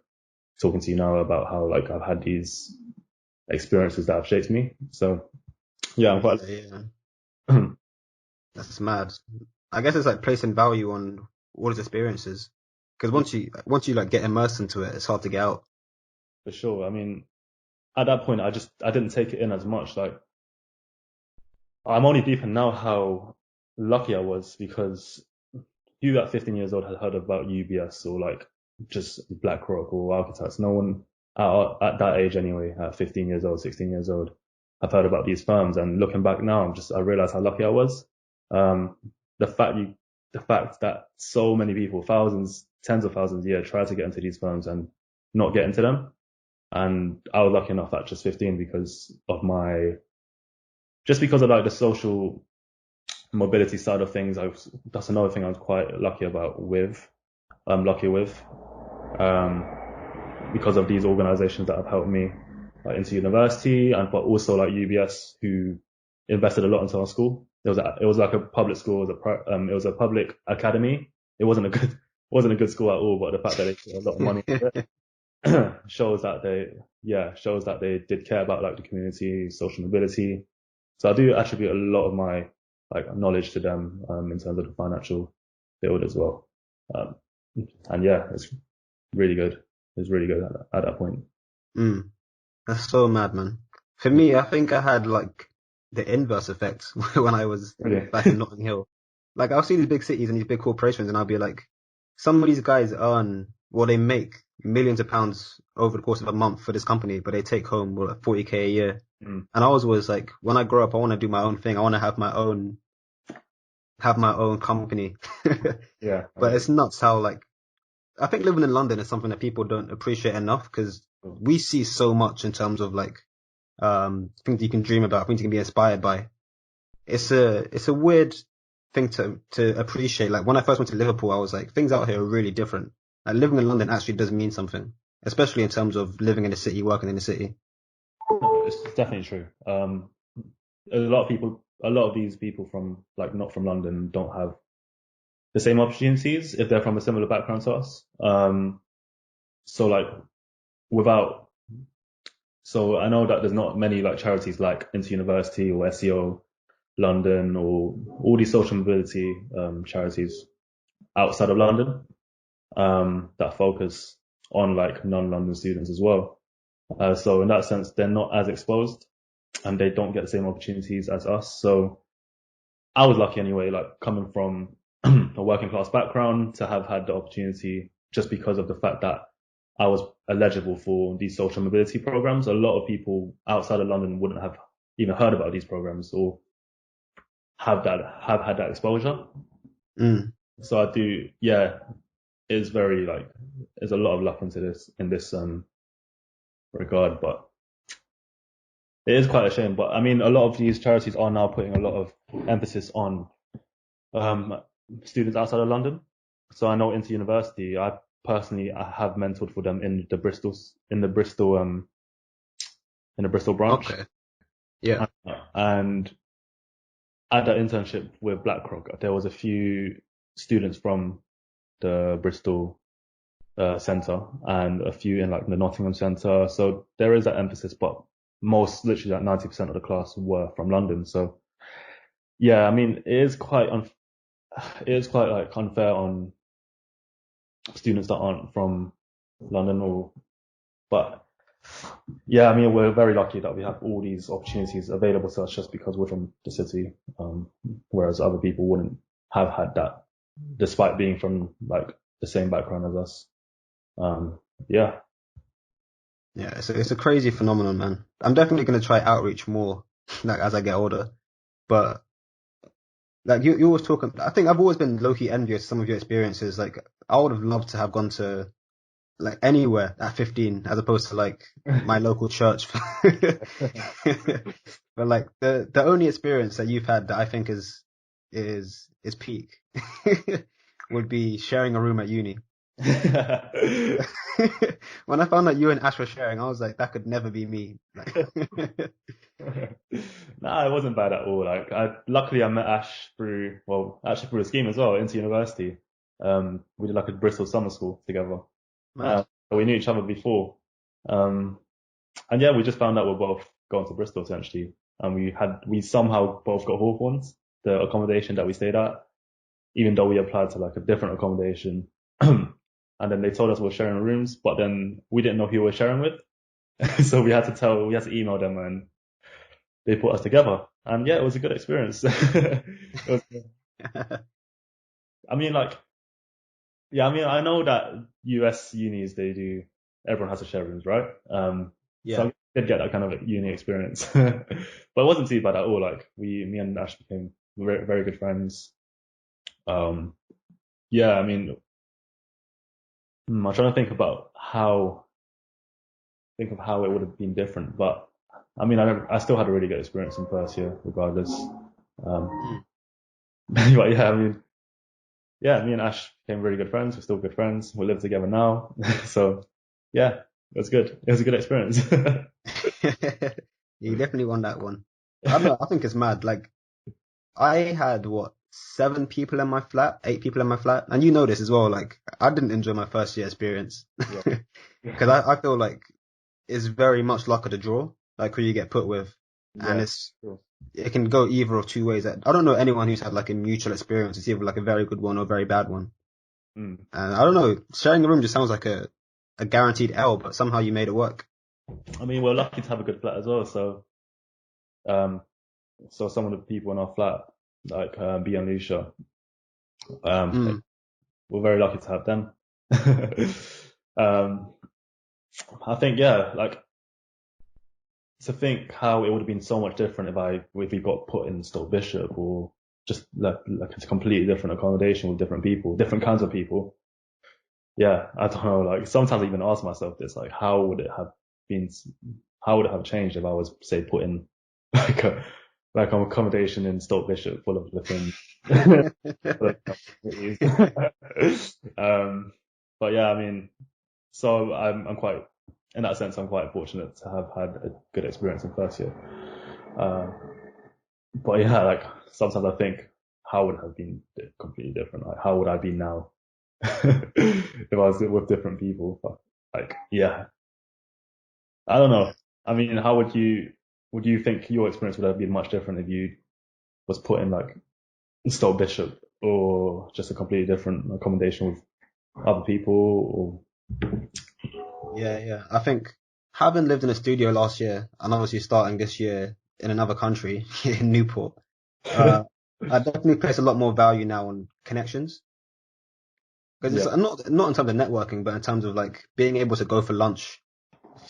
talking to you now about how like I've had these experiences that have shaped me. So yeah, I'm quite. Yeah. That's mad. I guess it's like placing value on all his experiences. Because once you like get immersed into it, it's hard to get out. For sure. I mean, at that point, I didn't take it in as much. Like, I'm only deeper now how lucky I was because who at 15 years old had heard about UBS or like just BlackRock or Arbitrage? No one at that age anyway, at 15 years old, 16 years old, have heard about these firms. And looking back now, I realize how lucky I was. The fact that so many people, thousands, tens of thousands a year, try to get into these firms and not get into them. And I was lucky enough at just 15 because of like the social mobility side of things. That's another thing I was quite lucky with, because of these organizations that have helped me like, into university, but also like UBS, who invested a lot into our school. It was like a public school. It was a public academy. It wasn't a good school at all, but the fact that they put a lot of money into it shows that they did care about like the community, social mobility. So I do attribute a lot of my like knowledge to them, in terms of the financial field as well. And yeah, it's really good. It was really good at that point. That's so mad, man. For me, I think I had like the inverse effect when I was Really? back in Notting Hill. Like I'll see these big cities and these big corporations and I'll be like, some of these guys earn well, they make millions of pounds over the course of a month for this company, but they take home like 40K a year. Mm. And I was always like, when I grow up, I want to do my own thing. I want to have my own company. Yeah. But it's nuts how like, I think living in London is something that people don't appreciate enough because we see so much in terms of like, things you can dream about, things you can be inspired by. It's a weird thing to appreciate. Like when I first went to Liverpool, I was like, things out here are really different. Like living in London actually does mean something, especially in terms of living in the city, working in the city. No, it's definitely true. A lot of these people from like not from London don't have the same opportunities if they're from a similar background to us. So like without, so I know that there's not many like charities like Inter University or SEO London or all these social mobility charities outside of London that focus on like non-London students as well. So in that sense, they're not as exposed and they don't get the same opportunities as us. So I was lucky anyway, like coming from a working class background to have had the opportunity just because of the fact that I was eligible for these social mobility programs. A lot of people outside of London wouldn't have even heard about these programs or have had that exposure. Mm. So I do, yeah, it's very like, there's a lot of luck into in this regard, but it is quite a shame. But I mean, a lot of these charities are now putting a lot of emphasis on um, students outside of London. So I know Inter University, I have mentored for them in the Bristol branch. Okay. Yeah. And at that internship with BlackRock, there was a few students from the Bristol centre and a few in like the Nottingham centre. So there is that emphasis, but most, literally like 90% of the class were from London. So yeah, I mean, it is quite like unfair on students that aren't from London but yeah, I mean, we're very lucky that we have all these opportunities available to us just because we're from the city, whereas other people wouldn't have had that despite being from like the same background as us. Yeah. Yeah. It's a crazy phenomenon, man. I'm definitely going to try outreach more, like as I get older. But like you always talk, I think I've always been low key envious of some of your experiences. Like I would have loved to have gone to like anywhere at 15 as opposed to like my local church. But like the only experience that you've had that I think is peak would be sharing a room at uni. When I found out you and Ash were sharing, I was like, that could never be me. Like, No, it wasn't bad at all. Like, luckily I met Ash actually through a scheme as well, into university. We did like a Bristol summer school together. mad. But we knew each other before. Um, and yeah, we just found out we're both going to Bristol essentially. And we somehow both got Hawthorns, the accommodation that we stayed at, even though we applied to like a different accommodation. And then they told us we were sharing rooms, but then we didn't know who we were sharing with. So we had to email them and they put us together. And yeah, it was a good experience. I mean, like, yeah, I mean, I know that US unis, everyone has to share rooms, right? So Yeah. I did get that kind of uni experience, but it wasn't too bad at all. Like me and Ash became very, very good friends. Um, yeah, I mean, I'm trying to think of how it would have been different, but I mean, I still had a really good experience in first year, regardless. Um, Mm. but yeah, I mean, yeah, me and Ash became really good friends. We're still good friends. We live together now. So yeah, it was good. It was a good experience. You definitely won that one. I don't know. I think it's mad. Like I had what 7 people in my flat, 8 people in my flat, and you know this as well. Like I didn't enjoy my first year experience Yeah. because I feel like it's very much luck of the draw, like who you get put with, and Yeah. Sure. it can go either of two ways. I don't know anyone who's had like a mutual experience. It's either like a very good one or a very bad one. Mm. And I don't know. Sharing a room just sounds like a guaranteed L, but somehow you made it work. I mean, we're lucky to have a good flat as well. Um, so some of the people in our flat, like B and Lucia, um, Mm. we're very lucky to have them. um, I think, yeah, like to think how it would have been so much different if we got put in Stoke Bishop or just like it's a completely different accommodation with different people, different kinds of people. Yeah, I don't know. Like sometimes I even ask myself this, like been, how would it have changed if I was, say, put in like a like an accommodation in Stoke Bishop full of different. um, but yeah, I mean, so I'm quite, in that sense, I'm quite fortunate to have had a good experience in first year. Uh, but yeah, like sometimes I think, how would it have been completely different? Like, how would I be now if I was with different people? But, like, yeah, I don't know. I mean, how would you think your experience would have been much different if you was put in like Stoke Bishop or just a completely different accommodation with other people? Yeah. I think having lived in a studio last year and obviously starting this year in another country in Newport, Or uh, I definitely place a lot more value now on connections because yeah, it's not in terms of networking, but in terms of like being able to go for lunch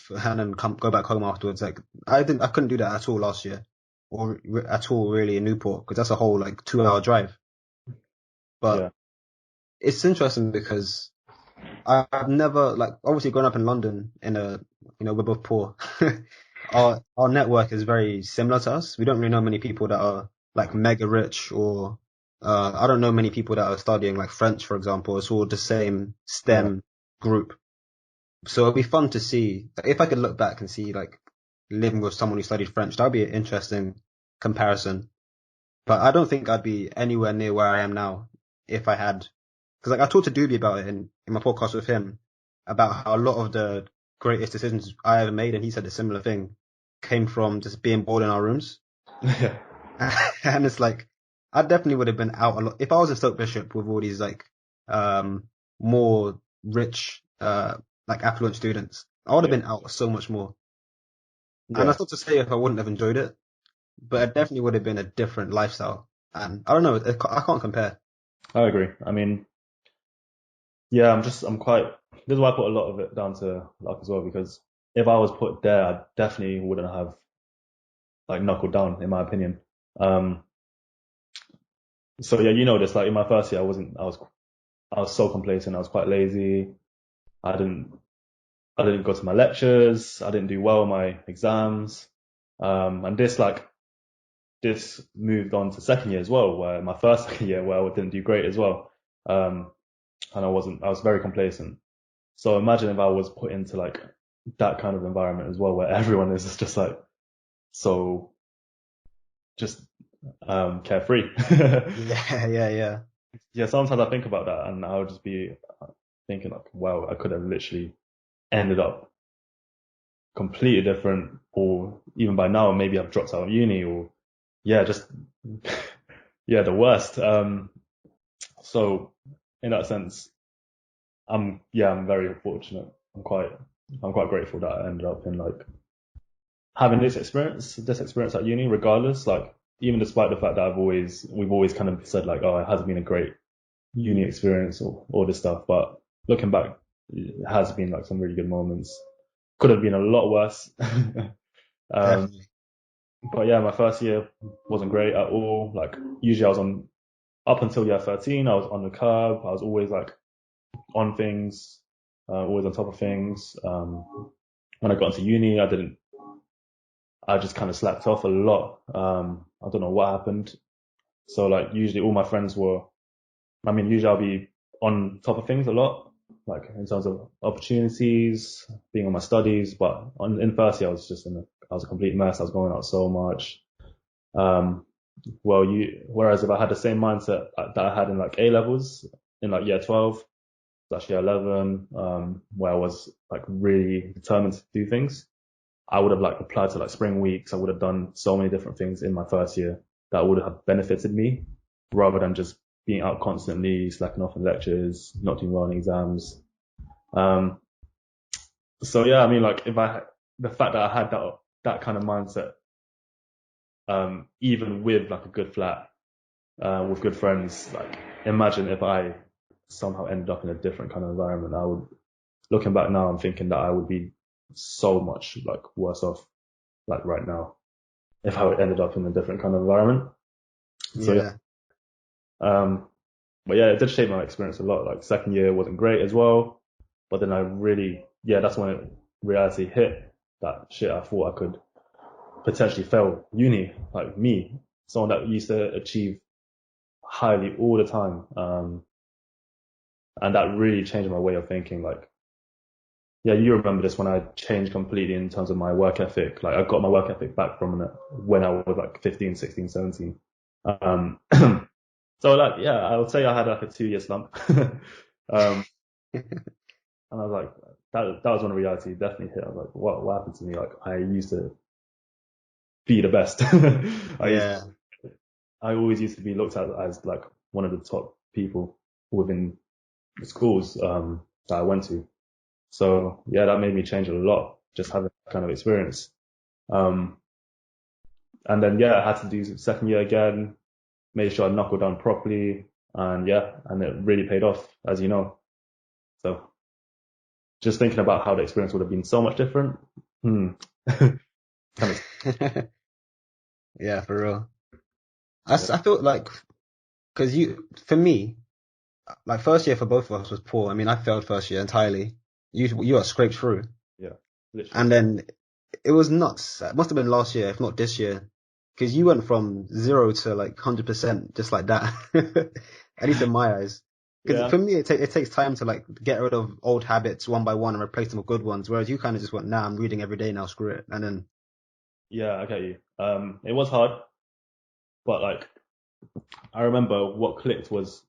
and then go back home afterwards. Like I couldn't do that at all last year or at all really in Newport because that's a whole like 2 hour drive. But yeah, it's interesting because I've never like obviously growing up in London in a we're both poor. Our network is very similar to us. We don't really know many people that are like mega rich or I don't know many people that are studying like French, for example. It's all the same yeah, STEM group. So it'd be fun to see if I could look back and see like living with someone who studied French. That'd be an interesting comparison. But I don't think I'd be anywhere near where I am now if I had, because like I talked to Doobie about it in my podcast with him about how a lot of the greatest decisions I ever made, and he said a similar thing, came from just being bored in our rooms. yeah, And it's like I definitely would have been out a lot if I was in Stoke Bishop with all these like um more rich like affluent students. I would have yeah, been out so much more. And yeah. that's not to say if I wouldn't have enjoyed it, but it definitely would have been a different lifestyle. And I don't know, I can't compare. I agree. I mean, yeah, I'm quite. This is why I put a lot of it down to luck as well, because if I was put there, I definitely wouldn't have like knuckled down, in my opinion. Um, so yeah, you know this. Like in my first year, I was so complacent. I was quite lazy. I didn't, I didn't go to my lectures. I didn't do well in my exams. And this moved on to second year as well, where my first second year where I didn't do great as well. Um, and I was very complacent. So imagine if I was put into like that kind of environment as well, where everyone is just like so just carefree. Yeah, yeah. Yeah, sometimes I think about that and I would just be thinking like, wow, I could have literally ended up completely different, or even by now maybe I've dropped out of uni, or yeah, just yeah, the worst. So in that sense, I'm very fortunate. I'm quite grateful that I ended up in like having this experience at uni, regardless, like even despite the fact that we've always kind of said like, oh, it hasn't been a great uni experience or all this stuff, but looking back, it has been like some really good moments. Could have been a lot worse. um, Definitely. but yeah, my first year wasn't great at all. Like usually I was on up until year 13, I was on the curb. I was always like on things, always on top of things. When I got into uni, I just kind of slacked off a lot. I don't know what happened. So like usually all my friends usually I'll be on top of things a lot, like in terms of opportunities, being on my studies. But in first year, I was a complete mess. I was going out so much. Um, whereas if I had the same mindset that I had in like A levels in like year 12, slash year 11, where I was like really determined to do things, I would have like applied to like spring weeks. I would have done so many different things in my first year that would have benefited me rather than just being out constantly, slacking off in lectures, not doing well in exams. Um, so yeah, I mean, like the fact that I had that kind of mindset, even with like a good flat, with good friends, like imagine if I somehow ended up in a different kind of environment, looking back now, I'm thinking that I would be so much like worse off like right now if I ended up in a different kind of environment. So Yeah. but yeah, it did shape my experience a lot. Like second year wasn't great as well, but then that's when reality hit that shit. I thought I could potentially fail uni, like me, someone that used to achieve highly all the time. And that really changed my way of thinking. Like, yeah, you remember this when I changed completely in terms of my work ethic. Like I got my work ethic back from when I was like 15, 16, 17. Um, so like, yeah, I would say I had like a 2 year slump. um, and I was like, that was when reality definitely hit. I was like, what happened to me? Like I used to be the best. Yeah. I always used to be looked at as like one of the top people within the schools, that I went to. So yeah, that made me change a lot, just having that kind of experience. Um, and then yeah, I had to do second year again, made sure I knuckled down properly, and yeah, and it really paid off, as you know. So just thinking about how the experience would have been so much different. kind of, Yeah, for real. yeah, I felt like, cause for me, like first year for both of us was poor. I mean, I failed first year entirely. You got scraped through. yeah, literally, And then it was nuts. It must have been last year, if not this year. Cause you went from 0 to like 100% just like that. At least in my eyes. Cause yeah, for me, it takes time to like get rid of old habits one by one and replace them with good ones. Whereas you kind of just went, nah, I'm reading every day now, screw it. And then, yeah, I get you. It was hard, but like I remember what clicked was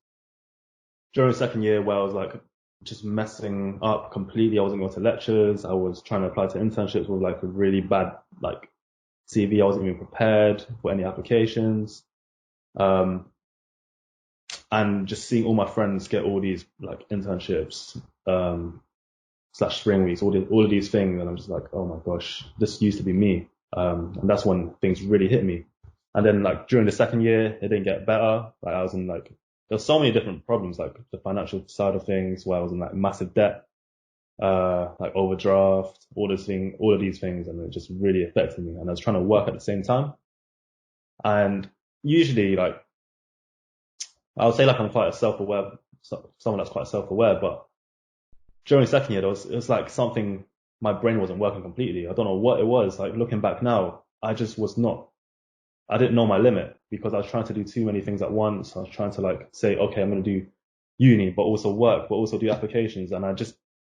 during second year where I was like just messing up completely. I wasn't going to lectures. I was trying to apply to internships with like a really bad like CV. I wasn't even prepared for any applications. Um, and just seeing all my friends get all these like internships, slash spring weeks, all of these things. And I'm just like, oh my gosh, this used to be me. And that's when things really hit me. And then like during the second year, it didn't get better. Like I was in like, there's so many different problems, like the financial side of things where I was in like massive debt, like overdraft, all of these things. And it just really affected me. And I was trying to work at the same time. And usually like, I would say like I'm quite a self-aware, someone that's quite self-aware, but during second year, it was like something, my brain wasn't working completely. I don't know what it was. Like looking back now, I didn't know my limit because I was trying to do too many things at once. I was trying to like say, okay, I'm going to do uni, but also work, but also do applications. And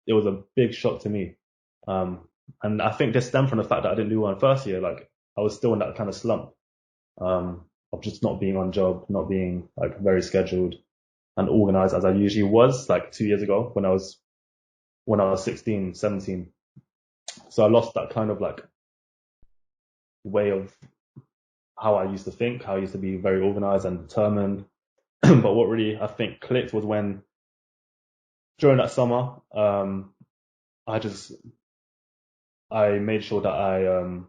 it was a big shock to me. Um, and I think this stemmed from the fact that I didn't do well in first year. Like I was still in that kind of slump, of just not being on job, not being like very scheduled and organized as I usually was like 2 years ago when I was 16, 17. So I lost that kind of like way of how I used to think, how I used to be very organized and determined. But what really I think clicked was when during that summer, I just I made sure that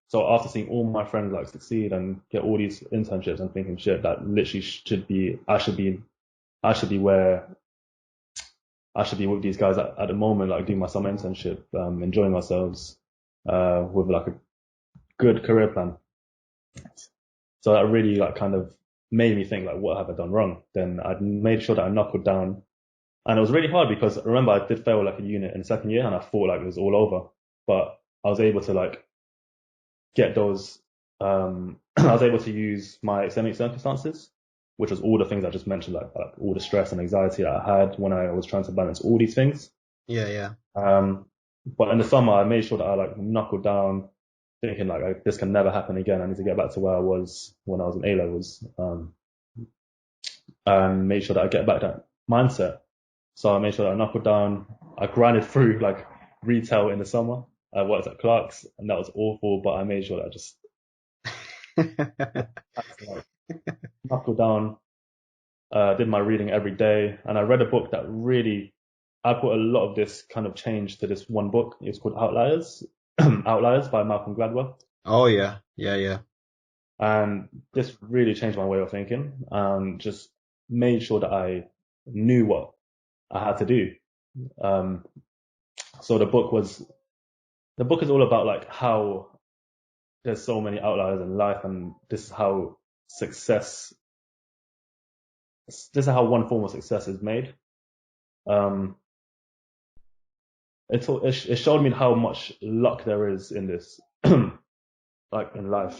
so after seeing all my friends like succeed and get all these internships and thinking shit that literally I should be where I should be with these guys at the moment, like doing my summer internship, enjoying ourselves, with like a good career plan. So that really like kind of made me think like, what have I done wrong? Then I made sure that I knuckled down. And it was really hard because remember I did fail like a unit in the second year and I thought like it was all over, but I was able to like get those, I was able to use my academic circumstances, which was all the things I just mentioned, like all the stress and anxiety that I had when I was trying to balance all these things. yeah, yeah. Um, but in the summer, I made sure that I like knuckled down, thinking like this can never happen again. I need to get back to where I was when I was in A levels, and made sure that I get back that mindset. So I made sure that I knuckled down. I grinded through like retail in the summer. I worked at Clark's, and that was awful. But I made sure that I just had to like knuckle down. Did my reading every day, and I read a book that really I put a lot of this kind of change to this one book. It's called Outliers, Outliers by Malcolm Gladwell. Oh yeah, yeah, yeah. And this really changed my way of thinking and just made sure that I knew what I had to do. So the book is all about like how there's so many outliers in life, and this is how one form of success is made. Um, it showed me how much luck there is in this, like in life,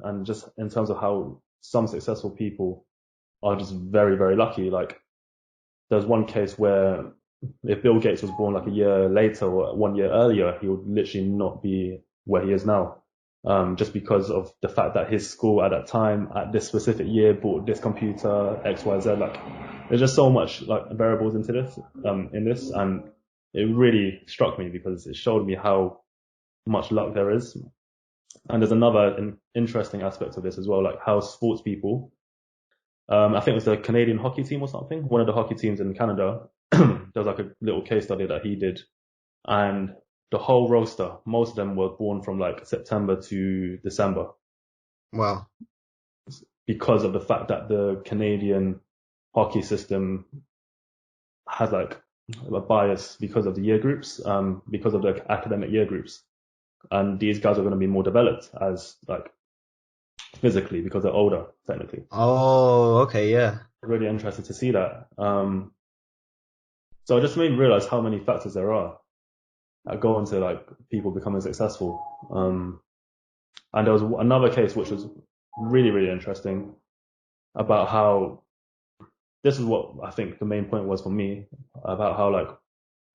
and just in terms of how some successful people are just very, very lucky. Like there's one case where if Bill Gates was born like a year later or 1 year earlier, he would literally not be where he is now. Just because of the fact that his school at that time, at this specific year, bought this computer, X, Y, Z. Like, there's just so much like variables into this, in this, and it really struck me because it showed me how much luck there is. And there's another interesting aspect of this as well, like how sports people, I think it was the Canadian hockey team or something, one of the hockey teams in Canada. There was like a little case study that he did, and the whole roster, most of them were born from like September to December. Wow. Because of the fact that the Canadian hockey system has like a bias because of the year groups, because of the academic year groups. And these guys are going to be more developed as like physically because they're older, technically. Oh, okay, yeah. Really interested to see that. So it just made me realize how many factors there are that go into like people becoming successful. And there was another case which was really, really interesting about how this is what I think the main point was for me, about how like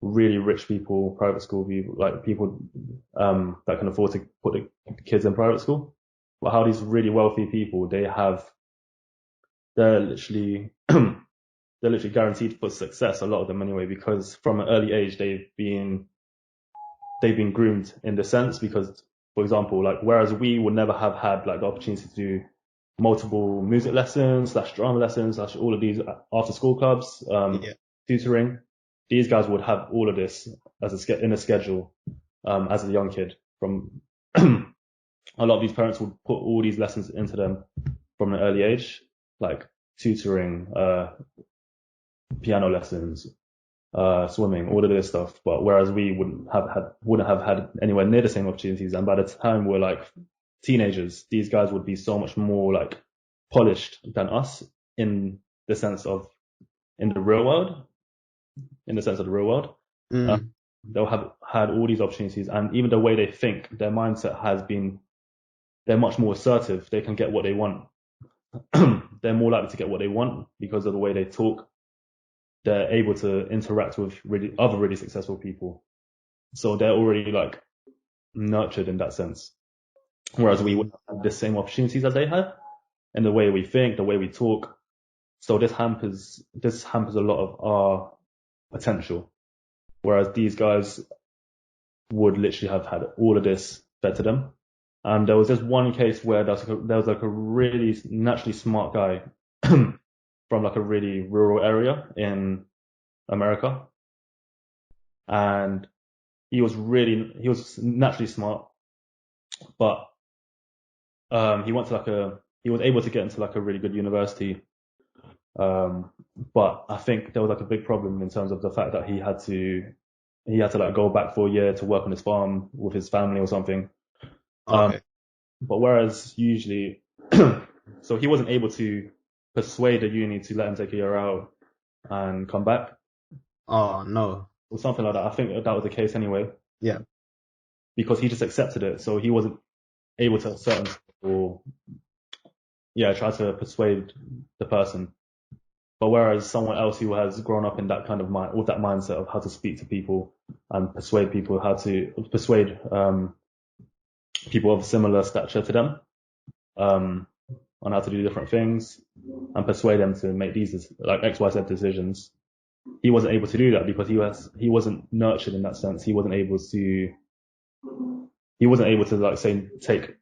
really rich people, private school people, like people that can afford to put the kids in private school, but how these really wealthy people, they're literally guaranteed for success, a lot of them anyway, because from an early age they've been groomed in the sense, because for example, like whereas we would never have had like the opportunity to do multiple music lessons / drama lessons / all of these after school clubs, tutoring, these guys would have all of this as in a schedule, as a young kid. From a lot of these parents would put all these lessons into them from an early age, like tutoring, piano lessons, swimming, all of this stuff. But whereas we wouldn't have had anywhere near the same opportunities, and by the time we're like teenagers, these guys would be so much more like polished than us in the sense of in the real world. They'll have had all these opportunities, and even the way they think, their mindset has been, they're much more assertive. They can get what they want. They're more likely to get what they want because of the way they talk. They're able to interact with other really successful people. So they're already like nurtured in that sense. Whereas we wouldn't have the same opportunities as they had in the way we think, the way we talk. So this hampers a lot of our potential. Whereas these guys would literally have had all of this fed to them. And there was this one case where there was like a really naturally smart guy from like a really rural area in America. And he was naturally smart, but he was able to get into like a really good university. But I think there was like a big problem in terms of the fact that he had to like go back for a year to work on his farm with his family or something. Okay. But whereas usually, so he wasn't able to persuade the uni to let him take a year out and come back. Oh, no. Or something like that. I think that was the case anyway. Yeah. Because he just accepted it. So he wasn't able to try to persuade the person. But whereas someone else who has grown up in that kind of with that mindset of how to speak to people and persuade people, how to persuade people of similar stature to them, on how to do different things and persuade them to make these like XYZ decisions. He wasn't able to do that because he wasn't nurtured in that sense. He wasn't able to like say take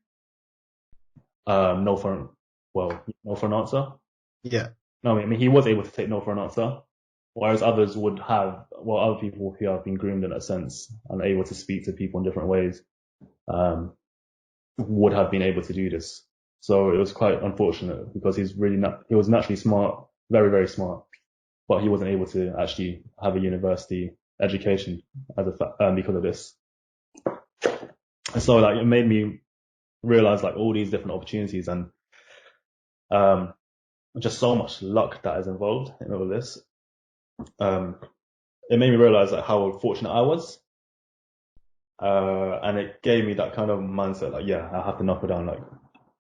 no for an answer. Yeah. No, I mean he was able to take no for an answer, whereas other people who have been groomed in that sense and able to speak to people in different ways, would have been able to do this. So it was quite unfortunate because he was naturally smart, very, very smart. but he wasn't able to actually have a university education because of this. And so like it made me realize like all these different opportunities and just so much luck that is involved in all of this. It made me realize like how fortunate I was. And it gave me that kind of mindset, like, yeah, I have to knuckle down. Like,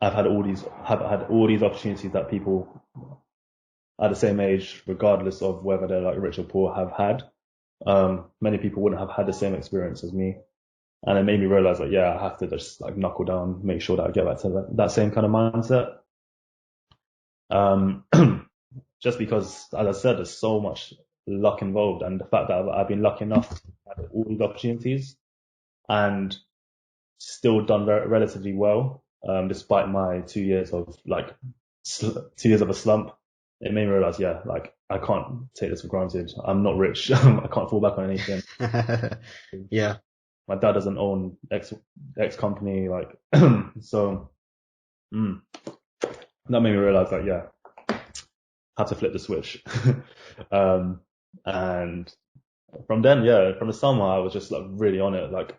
have had all these opportunities that people at the same age, regardless of whether they're like rich or poor, have had. Many people wouldn't have had the same experience as me. And it made me realize like, yeah, I have to just like knuckle down, make sure that I get back to that same kind of mindset. Just because, as I said, there's so much luck involved, and the fact that I've been lucky enough to have all these opportunities and still done relatively well, despite my 2 years of like 2 years of a slump. It made me realize, yeah, like I can't take this for granted. I'm not rich. I can't fall back on anything. Yeah. My dad doesn't own X company, like so. That made me realize that, yeah, how to flip the switch. And from then, yeah, from the summer, I was just like really on it, like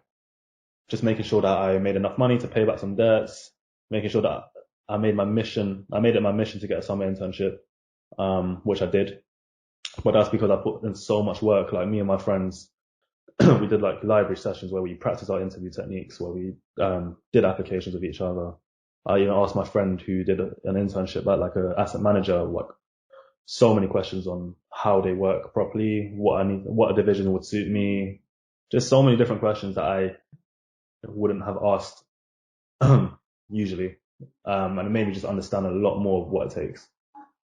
just making sure that I made enough money to pay back some debts, making sure that I made it my mission to get a summer internship, which I did. But that's because I put in so much work. Like me and my friends, we did like library sessions where we practiced our interview techniques, where we did applications with each other. I even asked my friend who did an internship at like an asset manager, like so many questions on how they work properly, what a division would suit me, just so many different questions that I wouldn't have asked usually. And it made me just understand a lot more of what it takes.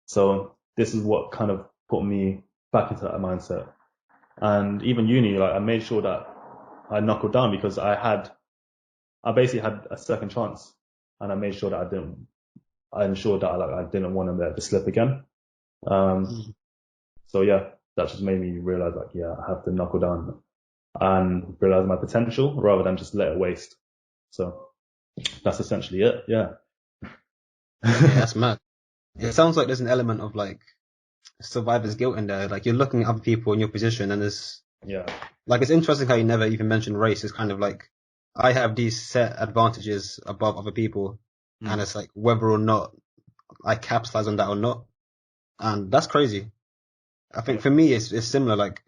So this is what kind of put me back into that mindset. And even uni, like I made sure that I knuckled down because I basically had a second chance, and I made sure that I ensured that I didn't want to slip again. So yeah, that just made me realize like, yeah, I have to knuckle down and realize my potential rather than just let it waste. So that's essentially it. Yeah. Yeah, that's mad. It sounds like there's an element of like survivor's guilt in there. Like you're looking at other people in your position, and there's Yeah. like it's interesting how you never even mentioned race. It's kind of like I have these set advantages above other people, and it's like whether or not I capitalize on that or not, and that's crazy. I think for me it's similar. Like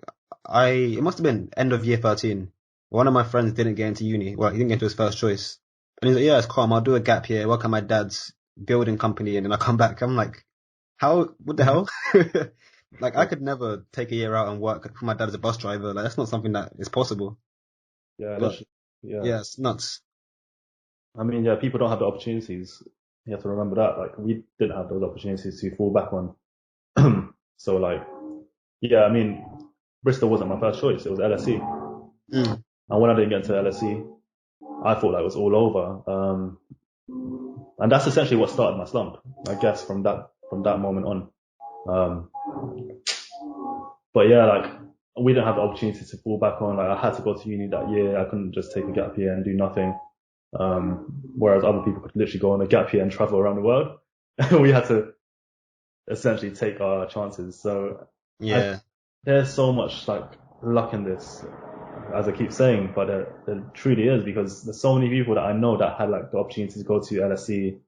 it must have been end of year 13. One of my friends didn't get into uni. Well, he didn't get into his first choice, and he's like, "Yeah, it's calm. I'll do a gap year, work at my dad's building company, and then I'll come back." I'm like, "How? What the hell?" Like I could never take a year out and work for my dad as a bus driver. Like that's not something that is possible. Yeah. But Yeah. yeah, it's nuts. I mean, yeah, people don't have the opportunities. You have to remember that. Like we didn't have those opportunities to fall back on. So like, yeah, I mean, Bristol wasn't my first choice. It was LSE. And when I didn't get into LSE, I thought that was all over. And that's essentially what started my slump, I guess, from that moment on. But yeah, like we didn't have the opportunity to fall back on. Like I had to go to uni that year. I couldn't just take a gap year and do nothing. Whereas other people could literally go on a gap year and travel around the world. We had to essentially take our chances. So Yeah, there's so much like luck in this, as I keep saying, but there truly is, because there's so many people that I know that had like the opportunity to go to LSE,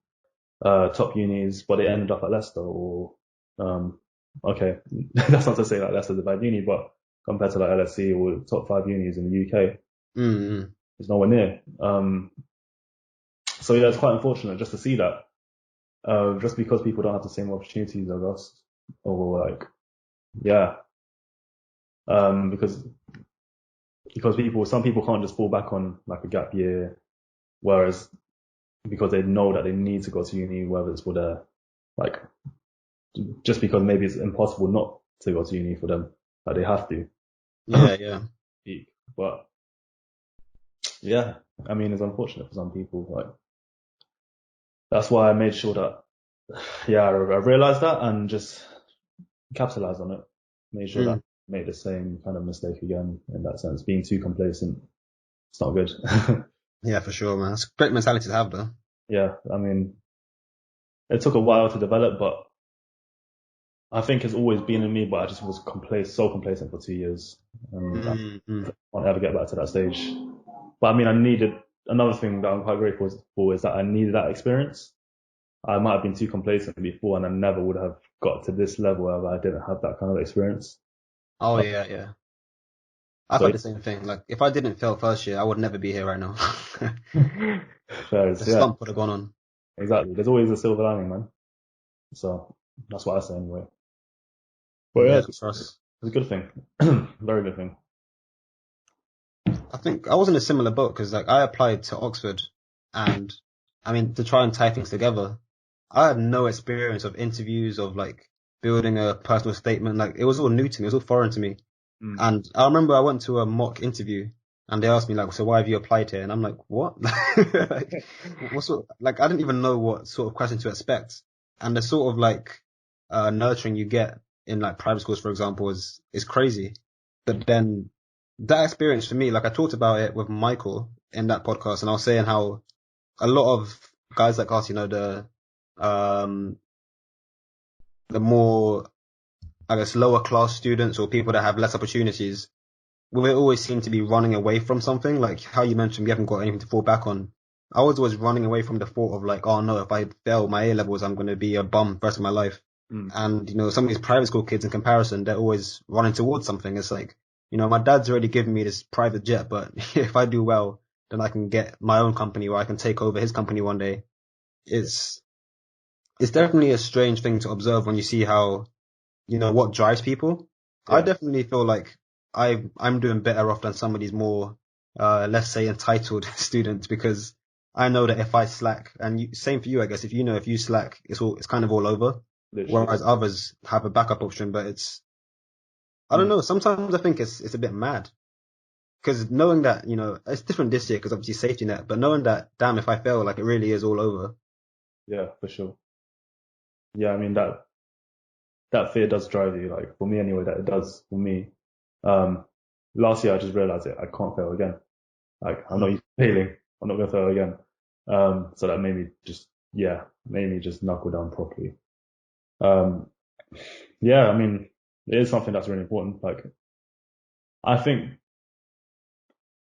top unis, but they ended up at Leicester or, okay, that's not to say like Leicester's a bad uni, but compared to like LSE or top 5 unis in the UK, it's nowhere near. So yeah, it's quite unfortunate just to see that, just because people don't have the same opportunities as us, or like, yeah, because some people can't just fall back on like a gap year, whereas because they know that they need to go to uni, whether it's for their, like, just because maybe it's impossible not to go to uni for them, like they have to. yeah. But yeah, I mean, it's unfortunate for some people. Like that's why I made sure that, yeah, I realized that and just capitalized on it. Made sure that I made the same kind of mistake again in that sense. Being too complacent, it's not good. Yeah, for sure, man. It's a great mentality to have, though. Yeah, I mean, it took a while to develop, but I think it's always been in me, but I just was so complacent for 2 years, and I won't ever get back to that stage. But I mean, I needed another thing that I'm quite grateful for is that I needed that experience. I might have been too complacent before, and I never would have got to this level if I didn't have that kind of experience. Oh yeah, yeah. I've So had the same thing. Like if I didn't fail first year, I would never be here right now. The yeah, slump would have gone on. exactly. There's always a silver lining, man. So that's what I say anyway. But yeah, Yeah, it's trust. a good thing. Very good thing. I think I was in a similar boat because like I applied to Oxford, and I mean to try and tie things together, I had no experience of interviews of like building a personal statement. Like it was all new to me. It was all foreign to me. Mm. And I remember I went to a mock interview and they asked me like, so why have you applied here? And I'm like, what? Like, what sort like, I didn't even know what sort of question to expect. And the sort of like, nurturing you get in like private schools, for example, is crazy. But then that experience for me, like I talked about it with Michael in that podcast and I was saying how a lot of guys like us, um, the more, I guess, lower class students or people that have less opportunities, we always seem to be running away from something. Like how you mentioned, we haven't got anything to fall back on. I was always running away from the thought of like, oh no, if I fail my A levels, I'm going to be a bum the rest of my life. Mm. And, some of these private school kids in comparison, they're always running towards something. It's like, my dad's already given me this private jet, but if I do well, then I can get my own company or I can take over his company one day. It's, it's definitely a strange thing to observe when you see how what drives people. I Yeah. definitely feel like I'm doing better off than some of these more, let's say, entitled students because I know that if I slack, and same for you, I guess, if you slack, it's kind of all over. Literally. Whereas others have a backup option, but I don't Mm. know. Sometimes I think it's a bit mad because knowing that, it's different this year because obviously safety net, but knowing that, damn, if I fail, like it really is all over. Yeah, for sure. Yeah, I mean that fear does drive you. Like for me anyway, that it does for me. Um, Last year I just realized it. I can't fail again. Like I'm not Mm. used to failing. I'm not gonna fail again. So that made me just knuckle down properly. Um, yeah, I mean, it is something that's really important. Like I think,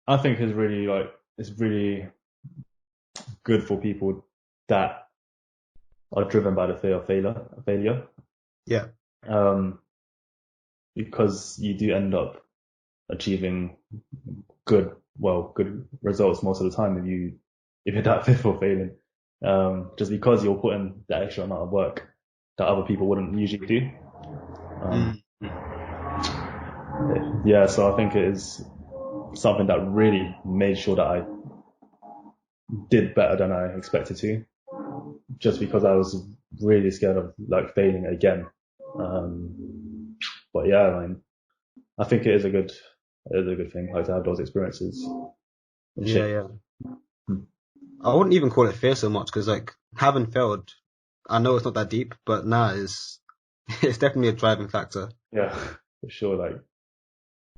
I think it's really good for people that are driven by the fear of failure. Yeah, Um, because you do end up achieving good results most of the time if you're that fearful of failing. Just because you're putting that extra amount of work that other people wouldn't usually do. Um, mm. Mm. yeah, so I think it is something that really made sure that I did better than I expected to, just because I was really scared of like failing again. But yeah, I mean, I think it is a good thing, like to have those experiences and Yeah, shit. yeah. I wouldn't even call it fear so much because like having failed, I know it's not that deep, but nah, it's definitely a driving factor. Yeah, for sure. Like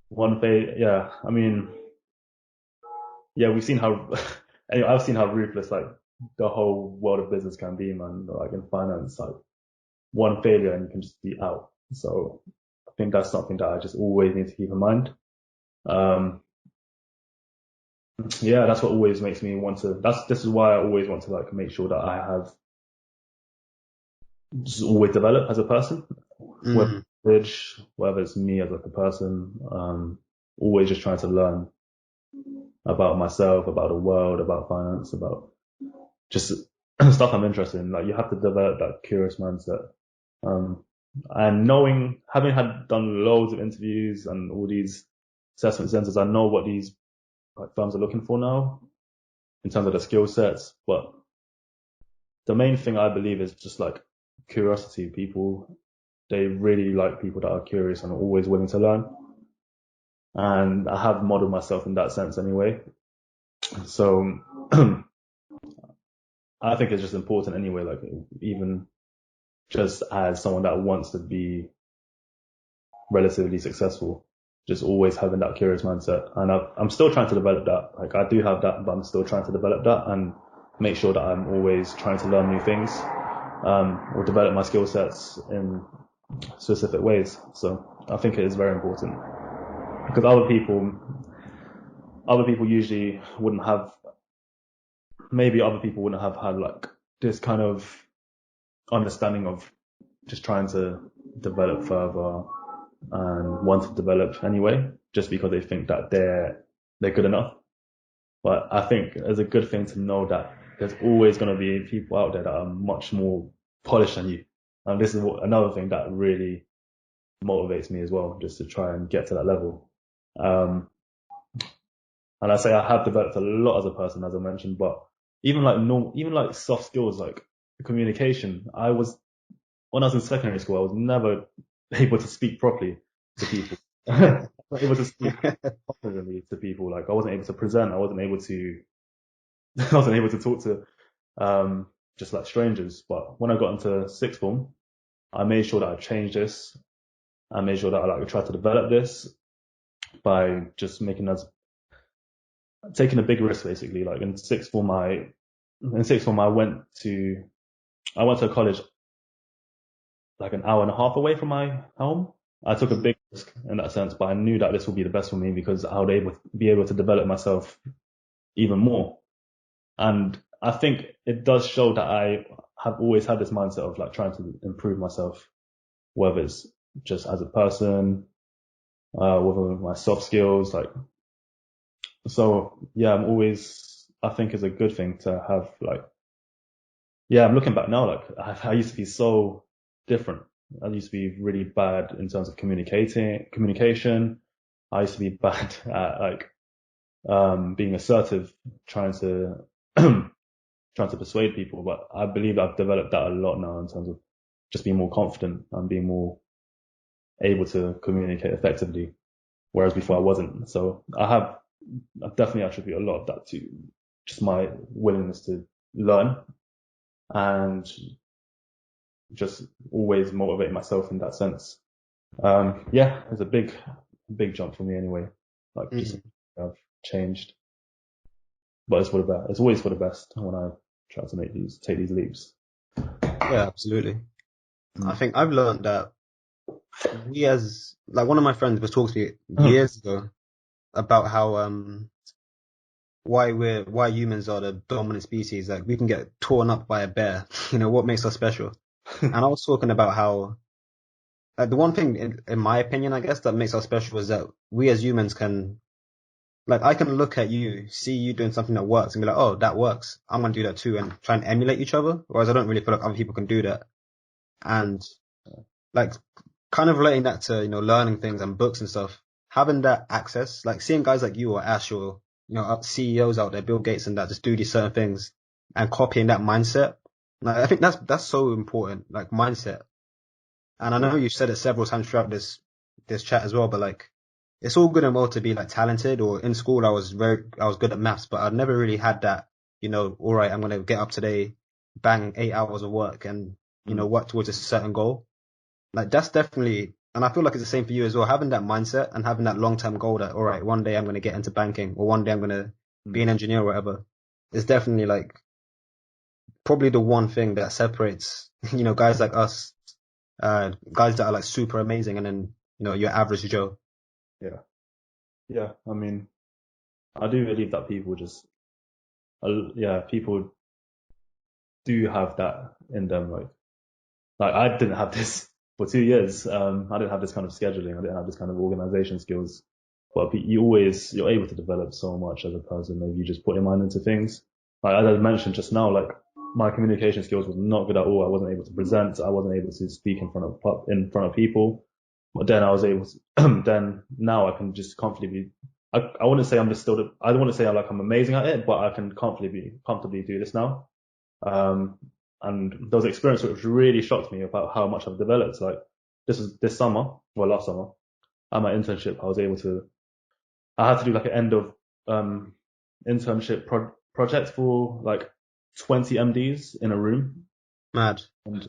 one fail, yeah. I mean, yeah, we've seen how, anyway, I've seen how ruthless like the whole world of business can be, man. Like in finance, like one failure and you can just be out. So I think that's something that I just always need to keep in mind. Um, yeah, that's what always makes me want to. This is why I always want to like make sure that I have just always develop as a person, whether Mm. whether it's me as like a person. Always just trying to learn about myself, about the world, about finance, about just stuff I'm interested in. Like you have to develop that curious mindset. Um, and having done loads of interviews and all these assessment centers, I know what these like firms are looking for now in terms of the skill sets. But the main thing I believe is just like curiosity. People, they really like people that are curious and are always willing to learn. And I have modeled myself in that sense anyway. So I think it's just important anyway, like even just as someone that wants to be relatively successful, just always having that curious mindset. And I'm still trying to develop that. Like I do have that, but I'm still trying to develop that and make sure that I'm always trying to learn new things, or develop my skill sets in specific ways. So I think it is very important because other people usually wouldn't have, maybe other people wouldn't have had like this kind of understanding of just trying to develop further and want to develop anyway, just because they think that they're good enough. But I think it's a good thing to know that there's always going to be people out there that are much more polished than you. And this is another thing that really motivates me as well, just to try and get to that level. Um, and I say I have developed a lot as a person, as I mentioned, but even like even like soft skills like communication, when I was in secondary school, I was never able to speak properly to people. Not able to speak confidently to people. Like I wasn't able to present. I wasn't able to. I wasn't able to talk to just like strangers. But when I got into sixth form, I made sure that I changed this. I made sure that I tried to develop this by just taking a big risk basically. Like in sixth form, I went to a college like an hour and a half away from my home. I took a big risk in that sense, but I knew that this would be the best for me because I would be able to develop myself even more. And I think it does show that I have always had this mindset of like trying to improve myself, whether it's just as a person, whether my soft skills, like, so yeah, I think it's a good thing to have like, yeah, I'm looking back now, like I used to be so different. I used to be really bad in terms of communication. I used to be bad at like, being assertive, trying to, trying to persuade people. But I believe I've developed that a lot now in terms of just being more confident and being more able to communicate effectively. Whereas before I wasn't. So I definitely attribute a lot of that to just my willingness to learn and just always motivate myself in that sense. Yeah, it's a big jump for me anyway. Like just I've changed, but it's for the best. It's always for the best when I try to take these leaps. Yeah, absolutely. I think I've learned that like one of my friends was talking to me years ago about how why humans are the dominant species. Like we can get torn up by a bear. What makes us special? And I was talking about how the one thing in my opinion, I guess, that makes us special is that we as humans can, like, I can look at you, see you doing something that works, and be like, oh, that works. I'm gonna do that too, and try and emulate each other. Whereas I don't really feel like other people can do that. And like kind of relating that to, learning things and books and stuff, having that access, like seeing guys like you or Ash or, CEOs out there, Bill Gates and that, just do these certain things and copying that mindset. Like, I think that's so important, like mindset. And I know you've said it several times throughout this chat as well, but like, it's all good and well to be like talented, or in school I was good at maths, but I'd never really had that, all right, I'm going to get up today, bang 8 hours of work and, work towards a certain goal. Like that's definitely, and I feel like it's the same for you as well, having that mindset and having that long-term goal that, all right, one day I'm going to get into banking or one day I'm going to be an engineer or whatever, is definitely like probably the one thing that separates, guys like us, guys that are like super amazing and then, your average Joe. Yeah. Yeah. I mean, I do believe that people do have that in them. Like I didn't have this for 2 years. I didn't have this kind of scheduling. I didn't have this kind of organization skills. But you're able to develop so much as a person if you just put your mind into things. Like as I mentioned just now, like my communication skills was not good at all. I wasn't able to present. I wasn't able to speak in front of people. But then I was able to. Then now I can just comfortably. I wouldn't say I'm just still. I don't want to say I'm amazing at it, but I can comfortably do this now. And there was an experience which really shocked me about how much I've developed. Like this summer, well, last summer, at my internship, I had to do like an end of internship project for like 20 MDs in a room, Mad. and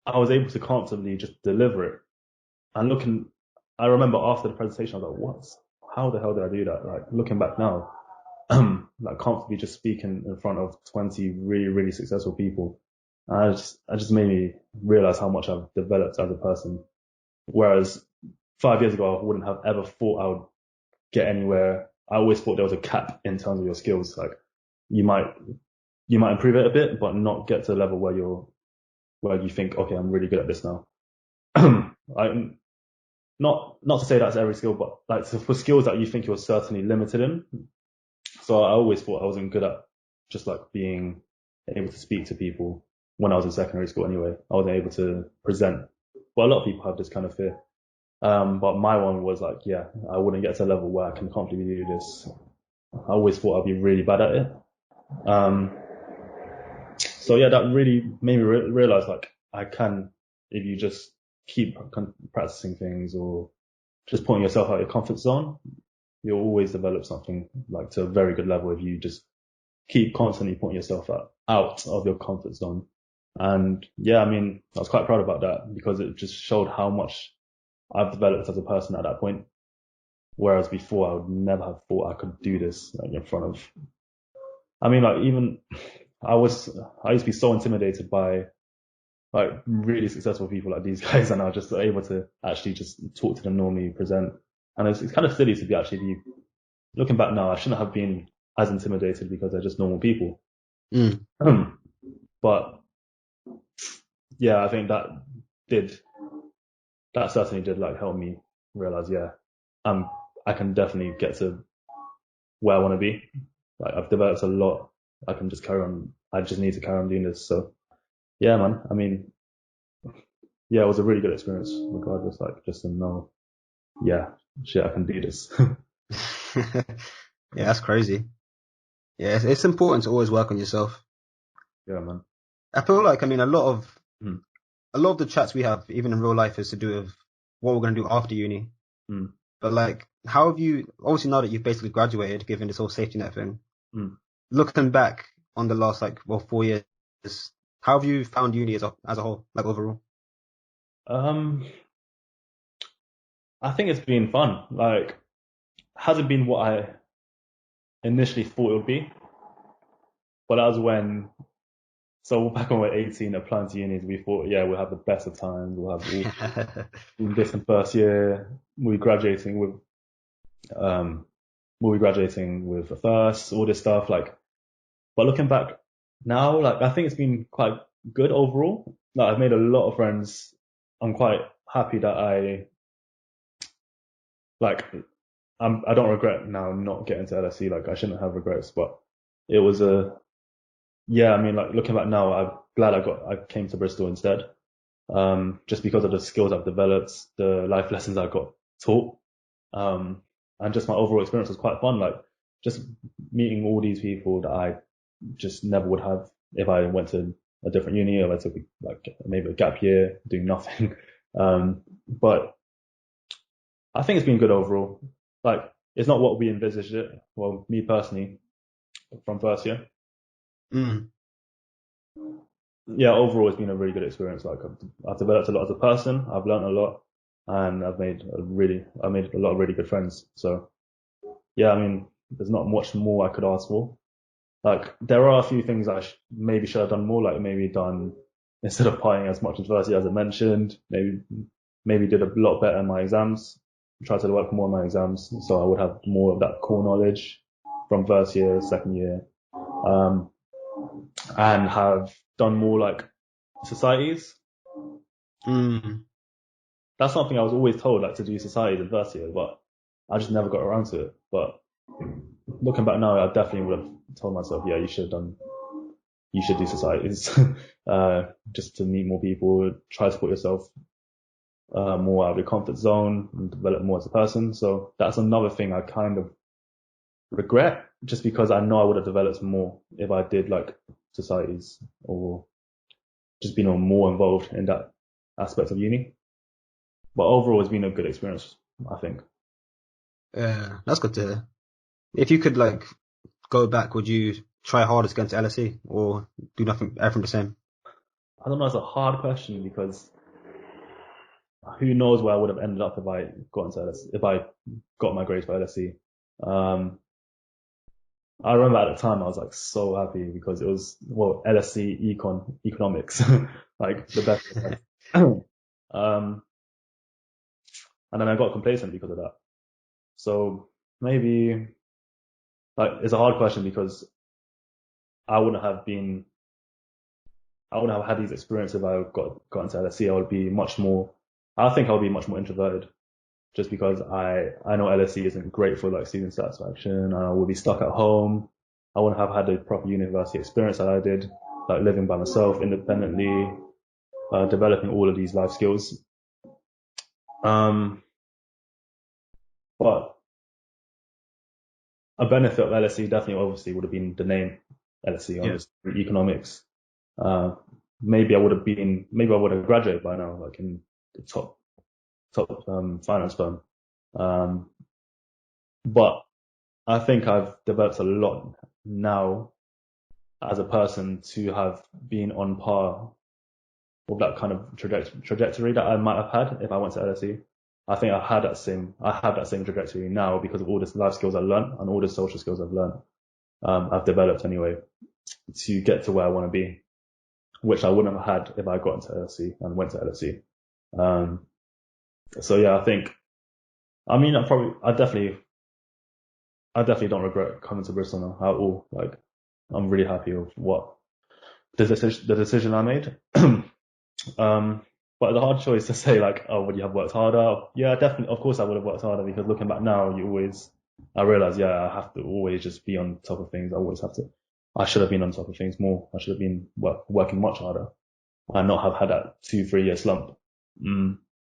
I was able to comfortably just deliver it. And I remember after the presentation, I was like, what? How the hell did I do that? Like looking back now, like comfortably just speaking in front of 20 really, really successful people. And I just made me realize how much I've developed as a person. Whereas 5 years ago, I wouldn't have ever thought I would get anywhere. I always thought there was a cap in terms of your skills. Like you might improve it a bit, but not get to the level where you think, okay, I'm really good at this now. I, not to say that's every skill, but like for skills that you think you're certainly limited in. So I always thought I wasn't good at just like being able to speak to people when I was in secondary school anyway. I wasn't able to present. But a lot of people have this kind of fear. But my one was like, yeah, I wouldn't get to a level where I can comfortably do this. I always thought I'd be really bad at it. So yeah, that really made me realize like I can, if you just keep practicing things or just putting yourself out of your comfort zone, you'll always develop something like to a very good level if you just keep constantly putting yourself out of your comfort zone. And yeah, I mean, I was quite proud about that because it just showed how much I've developed as a person at that point. Whereas before I would never have thought I could do this like in front of, I mean, like even I used to be so intimidated by like really successful people like these guys, and I was just able to actually just talk to them normally, present. And it's kind of silly to be actually looking back now. I shouldn't have been as intimidated because they're just normal people. Mm. But yeah, I think that certainly did like help me realize, yeah, I can definitely get to where I want to be. Like I've developed a lot. I can just carry on. I just need to carry on doing this. So yeah, man. I mean, yeah, it was a really good experience regardless. Like just to know, yeah, shit, I can do this. Yeah, that's crazy. Yeah, it's important to always work on yourself. Yeah, man. I feel like, I mean, Mm, a lot of the chats we have, even in real life, is to do with what we're going to do after uni. mm, But like, how have you, obviously now that you've basically graduated, given this whole safety net thing, mm. looking back on the last, like, well, 4 years, how have you found uni as a whole, like overall? Um, I think it's been fun. Like, hasn't been what I initially thought it would be, but that was when. So back when we were 18, applying to unis, we thought, yeah, we'll have the best of times. We'll have all this in first year. We'll be graduating with, um, a first, all this stuff. Like, but looking back now, like, I think it's been quite good overall. Like, I've made a lot of friends. I'm quite happy that like, I don't regret now not getting to LSE. Like, I shouldn't have regrets, but it was yeah, I mean, like, looking back now, I'm glad I came to Bristol instead. Just because of the skills I've developed, the life lessons I got taught, um, and just my overall experience was quite fun. Like just meeting all these people that I just never would have if I went to a different uni or I took like maybe a gap year doing nothing. But I think it's been good overall. Like it's not what we envisaged it. Well, me personally, from first year. Mm. Yeah, overall, it's been a really good experience. Like I've developed a lot as a person. I've learned a lot, and I made a lot of really good friends. So yeah, I mean, there's not much more I could ask for. Like there are a few things I maybe should have done more. Like maybe done instead of partying as much as first year as I mentioned. Maybe did a lot better in my exams. Tried to work more on my exams, so I would have more of that core knowledge from first year, second year. Um, and have done more like societies. Mm. That's something I was always told like to do societies in first year, but I just never got around to it. But looking back now, I definitely would have told myself, yeah, you should do societies, just to meet more people, try to put yourself more out of your comfort zone and develop more as a person. So that's another thing I kind of regret, just because I know I would have developed more if I did like societies or just been more involved in that aspect of uni. But overall, it's been a good experience, I think. Yeah, that's good to hear. If you could like go back, would you try hardest against LSE or do nothing, everything the same? I don't know, it's a hard question because who knows where I would have ended up if I got into LSE, if I got my grades for LSE. Um, I remember at the time I was like so happy because it was, well, LSE economics, like the best. Um, and then I got complacent because of that. So maybe, like, it's a hard question because I wouldn't have been, I wouldn't have had these experiences if I got into LSE. I would be much more, I think I would be much more introverted just because I know LSE isn't great for like student satisfaction. I would be stuck at home. I wouldn't have had the proper university experience that I did, like living by myself independently, developing all of these life skills. But a benefit of LSE definitely obviously would have been the name LSE, Yeah. obviously economics. Uh, maybe I would have graduated by now, like in the top finance firm. But I think I've developed a lot now as a person to have been on par with that kind of trajectory that I might have had if I went to LSE. I think I have that same trajectory now because of all the life skills I learned and all the social skills I've learned. I've developed anyway to get to where I want to be, which I wouldn't have had if I got into LSE and went to LSE. So yeah, I mean, I definitely don't regret coming to Bristol now at all. Like, I'm really happy with the decision I made. But the hard choice to say like, oh, would you have worked harder? Yeah, definitely. Of course I would have worked harder because looking back now, I realize, yeah, I have to always just be on top of things. I should have been on top of things more. I should have been working much harder and not have had that 2-3 year slump.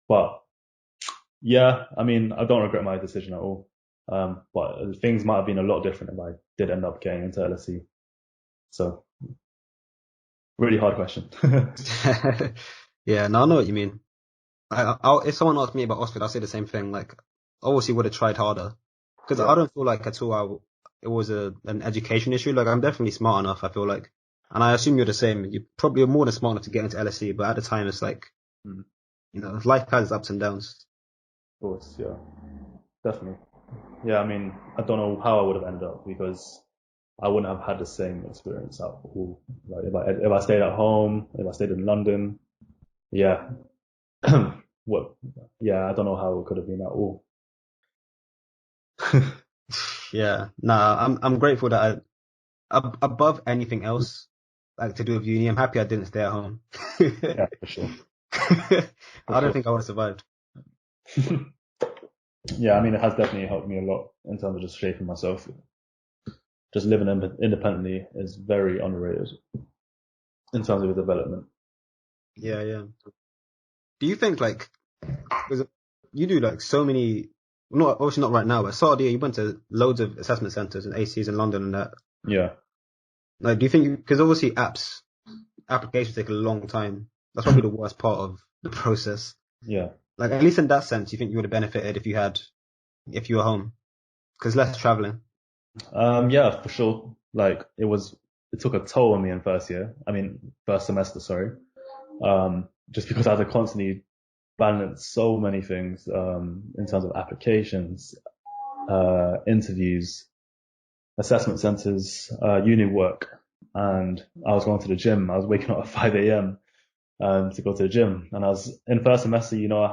But yeah, I mean, I don't regret my decision at all. But things might have been a lot different if I did end up getting into LSE. So really hard question. Yeah, no, I know what you mean. If someone asked me about Oxford, I'll say the same thing. Like, obviously would have tried harder because Yeah. I don't feel like at all it was an education issue. Like, I'm definitely smart enough, I feel like. And I assume you're the same. You probably are more than smart enough to get into LSE, but at the time, it's like, Mm, life has its ups and downs. of course, yeah, definitely. Yeah, I mean, I don't know how I would have ended up because I wouldn't have had the same experience at all. Like if I stayed at home, if I stayed in London, yeah, what, yeah, I don't know how it could have been at all. Yeah, nah, I'm grateful that above anything else, like to do with uni, I'm happy I didn't stay at home. Yeah, for sure, for I don't sure. think I would have survived. Yeah, I mean, it has definitely helped me a lot in terms of just shaping myself. Just living independently is very underrated in terms of your development. Yeah, yeah. Do you think like, because you do like so many, not obviously not right now, but Saudi, you went to loads of assessment centers and ACs in London and that. Yeah. Like, do you think, because obviously applications take a long time. That's probably the worst part of the process. Yeah. Like, at least in that sense, you think you would have benefited if you were home, because less traveling. Yeah, for sure. Like it took a toll on me in first semester, sorry. Just because I had to constantly balance so many things, in terms of applications, interviews, assessment centers, uni work. And I was going to the gym. I was waking up at 5 a.m. To go to the gym. And I was in first semester, I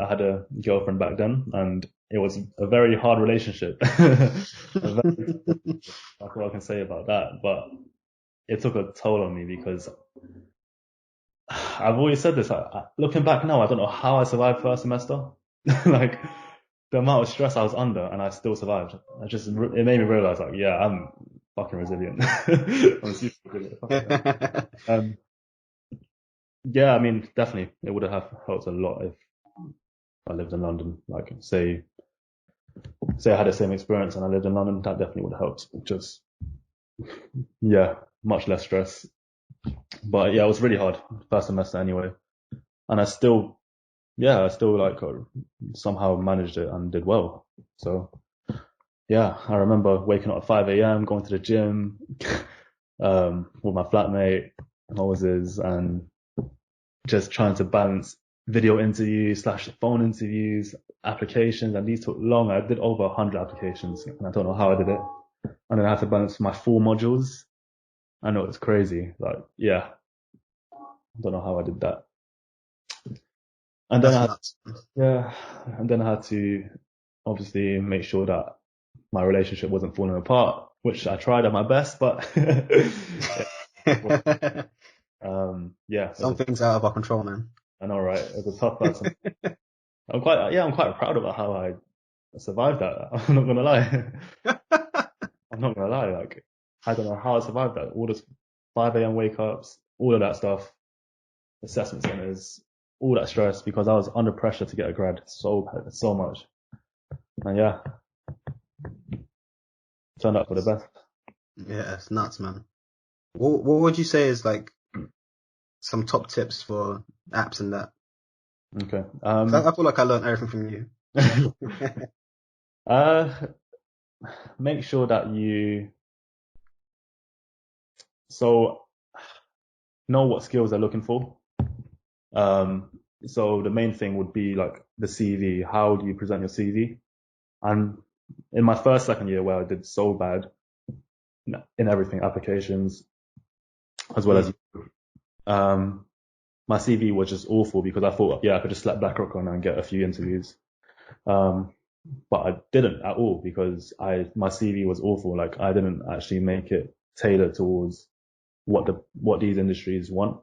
had a girlfriend back then and it was a very hard relationship. That's what I can say about that. But it took a toll on me because I've always said this. Looking back now, I don't know how I survived first semester. Like the amount of stress I was under, and I still survived. It made me realize, like, yeah, I'm fucking resilient. I'm super resilient. Yeah, I mean, definitely, it would have helped a lot if I lived in London. Like, say I had the same experience and I lived in London, that definitely would have helped. Just, yeah, much less stress. But yeah, it was really hard first semester anyway. And I still like somehow managed it and did well. So yeah, I remember waking up at 5 a.m., going to the gym, with my flatmate, Moses, and just trying to balance video interviews / phone interviews, applications, and these took long. I did over 100 applications, and I don't know how I did it. and then I had to balance my 4 modules. I know it's crazy. Like, yeah, I don't know how I did that. And then That's nuts. and then I had to obviously make sure that my relationship wasn't falling apart, which I tried at my best, but yeah, Some things out of our control, man. I know, right? It was a tough person. I'm quite proud about how I survived that. I'm not gonna lie. I'm not gonna lie. Like, I don't know how I survived that. All this 5 a.m. wake ups, all of that stuff, assessment centers, all that stress because I was under pressure to get a grad so much. And yeah, turned out for the best. Yeah, it's nuts, man. What would you say is like some top tips for apps and that? Okay. 'Cause I feel like I learned everything from you. Make sure that you know what skills they're looking for. So the main thing would be like the CV. How do you present your CV? And in my second year where I did so bad in everything, applications, as well as, my CV was just awful because I thought, yeah, I could just slap BlackRock on and get a few interviews. But I didn't at all because my CV was awful. Like, I didn't actually make it tailored towards what these industries want.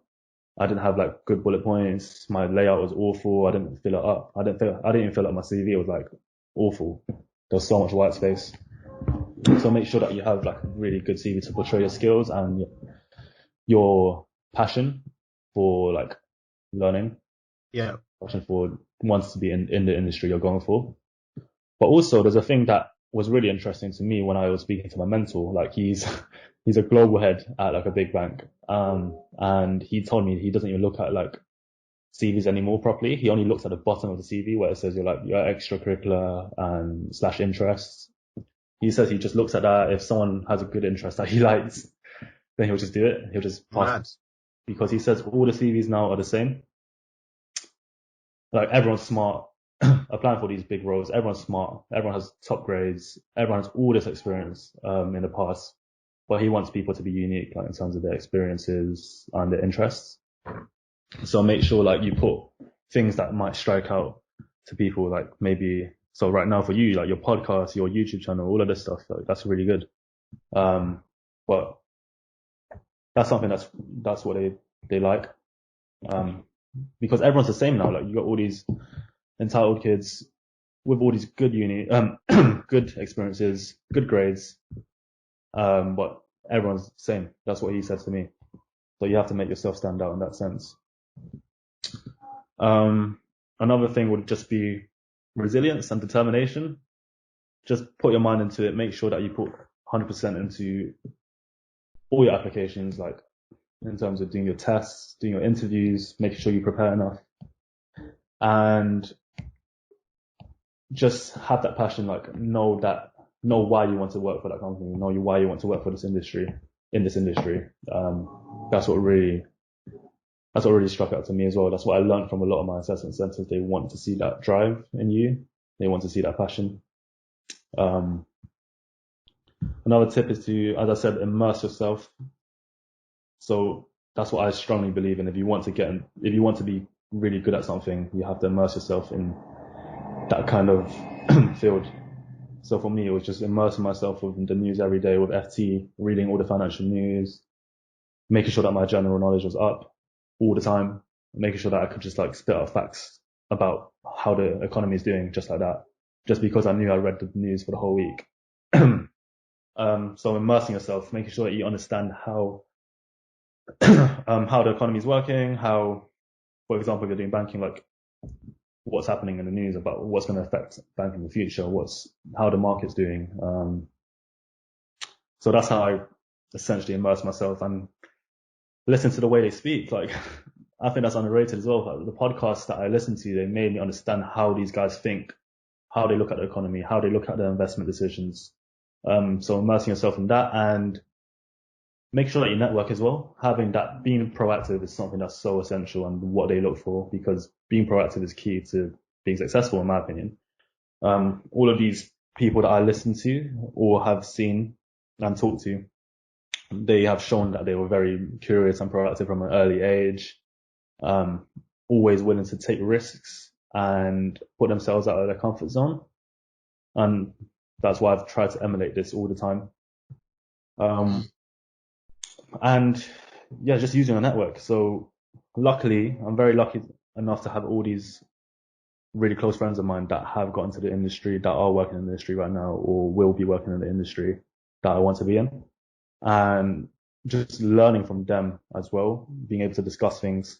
I didn't have like good bullet points. My layout was awful. I didn't fill it up. I didn't even fill up my CV. It was like awful. There was so much white space. So make sure that you have like a really good CV to portray your skills and your passion for like learning. Yeah. Passion for wants to be in the industry you're going for. But also there's a thing that was really interesting to me when I was speaking to my mentor. Like, he's a global head at like a big bank. And he told me he doesn't even look at like CVs anymore properly. He only looks at the bottom of the CV where it says your extracurricular and / interests. He says he just looks at that. If someone has a good interest that he likes, then he'll just do it. He'll just pass Mad. it. Because he says all the CVs now are the same. Like, everyone's smart applying for these big roles. Everyone's smart. Everyone has top grades. Everyone has all this experience in the past. But he wants people to be unique, like in terms of their experiences and their interests. So make sure like you put things that might strike out to people, like maybe, so right now for you, like your podcast, your YouTube channel, all of this stuff, like, that's really good. But that's something that's what they like. Because everyone's the same now. Like, you got all these entitled kids with all these good good experiences, good grades. But everyone's the same. That's what he said to me. So you have to make yourself stand out in that sense. Another thing would just be resilience and determination. Just put your mind into it. Make sure that you put 100% into all your applications, like in terms of doing your tests, doing your interviews, making sure you prepare enough, and just have that passion. Like, know why you want to work for that company. Know why you want to work for this industry. That's what really struck out to me as well. That's what I learned from a lot of my assessment centers. They want to see that drive in you. They want to see that passion. Another tip is to, as I said, immerse yourself. So that's what I strongly believe in. If you want to be really good at something, you have to immerse yourself in that kind of field. So for me, it was just immersing myself in the news every day with FT, reading all the financial news, making sure that my general knowledge was up all the time, making sure that I could just like spit out facts about how the economy is doing, just like that, just because I knew I read the news for the whole week. So immersing yourself, making sure that you understand how the economy is working, how, for example, if you're doing banking, like what's happening in the news about what's going to affect banking in the future, how the market's doing. So that's how I essentially immerse myself and listen to the way they speak. Like, I think that's underrated as well. Like, the podcasts that I listen to, they made me understand how these guys think, how they look at the economy, how they look at their investment decisions. So immersing yourself in that, and make sure that you network as well. Being proactive is something that's so essential and what they look for, because being proactive is key to being successful, in my opinion. All of these people that I listen to or have seen and talk to, they have shown that they were very curious and proactive from an early age, always willing to take risks and put themselves out of their comfort zone. And that's why I've tried to emulate this all the time. And yeah, just using a network. So luckily, I'm very lucky enough to have all these really close friends of mine that have got into the industry, that are working in the industry right now, or will be working in the industry that I want to be in. And just learning from them as well, being able to discuss things.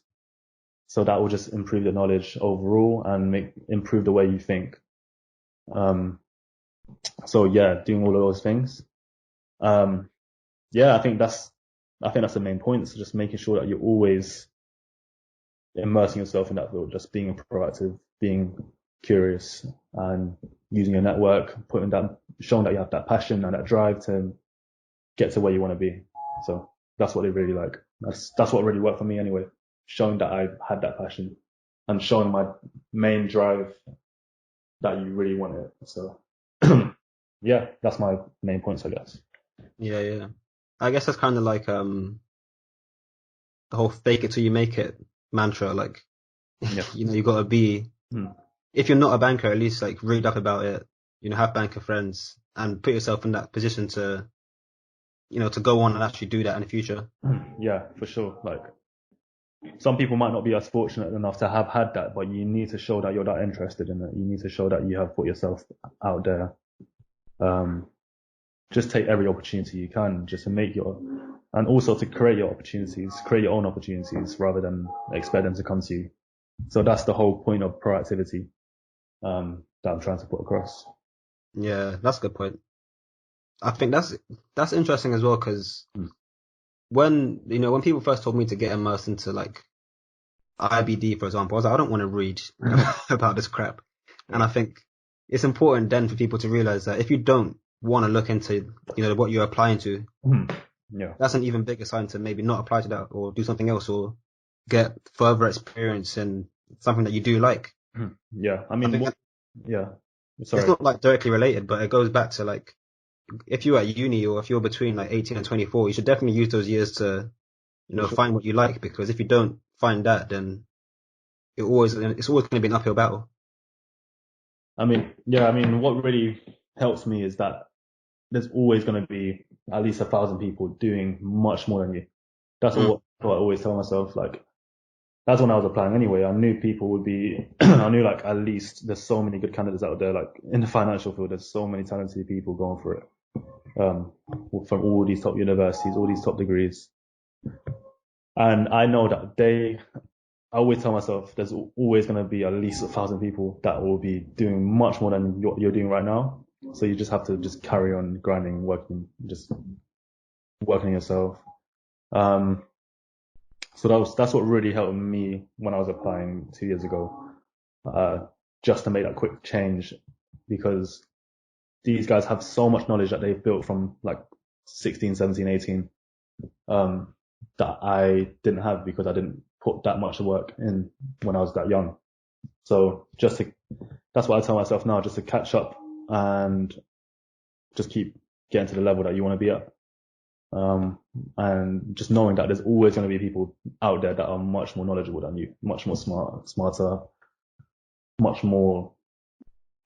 So that will just improve the knowledge overall and improve the way you think. So yeah, doing all of those things. Yeah, I think that's the main point. So just making sure that you're always immersing yourself in that field, just being proactive, being curious, and using your network, showing that you have that passion and that drive to get to where you want to be. So that's what they really like. That's what really worked for me anyway. Showing that I had that passion and showing my main drive that you really want it. So yeah, that's my main points, I guess. Yeah. I guess that's kind of like the whole fake it till you make it mantra. Like, Yeah. you got to be, if you're not a banker, at least like read up about it, have banker friends and put yourself in that position to, to go on and actually do that in the future. Yeah, for sure. Like, some people might not be as fortunate enough to have had that, but you need to show that you're that interested in it. You need to show that you have put yourself out there. Just take every opportunity you can, just to and also to create your own opportunities rather than expect them to come to you. So that's the whole point of proactivity, that I'm trying to put across. Yeah, that's a good point. I think that's interesting as well, because when people first told me to get immersed into like IBD, for example, I was like, I don't want to read about this crap. And I think it's important then for people to realize that if you don't want to look into, what you're applying to, that's an even bigger sign to maybe not apply to that or do something else or get further experience in something that you do like. Yeah, I mean, sorry. It's not like directly related, but it goes back to like, if you're at uni or if you're between like 18 and 24, you should definitely use those years to, find what you like, because if you don't find that, then it's always going to be an uphill battle. I mean, what really helps me is that there's always going to be at least 1,000 people doing much more than you. That's what I always tell myself. Like, that's when I was applying anyway. I knew people would be, I knew like at least there's so many good candidates out there. Like in the financial field, there's so many talented people going for it. From all these top universities, all these top degrees. And I know that I always tell myself there's always going to be at least 1,000 people that will be doing much more than what you're doing right now. So you just have to just carry on grinding, working on yourself. So that's what really helped me when I was applying 2 years ago, just to make that quick change, because these guys have so much knowledge that they've built from like 16, 17, 18, that I didn't have because I didn't put that much work in when I was that young. So that's what I tell myself now, just to catch up and just keep getting to the level that you want to be at. And just knowing that there's always going to be people out there that are much more knowledgeable than you, much more smarter, much more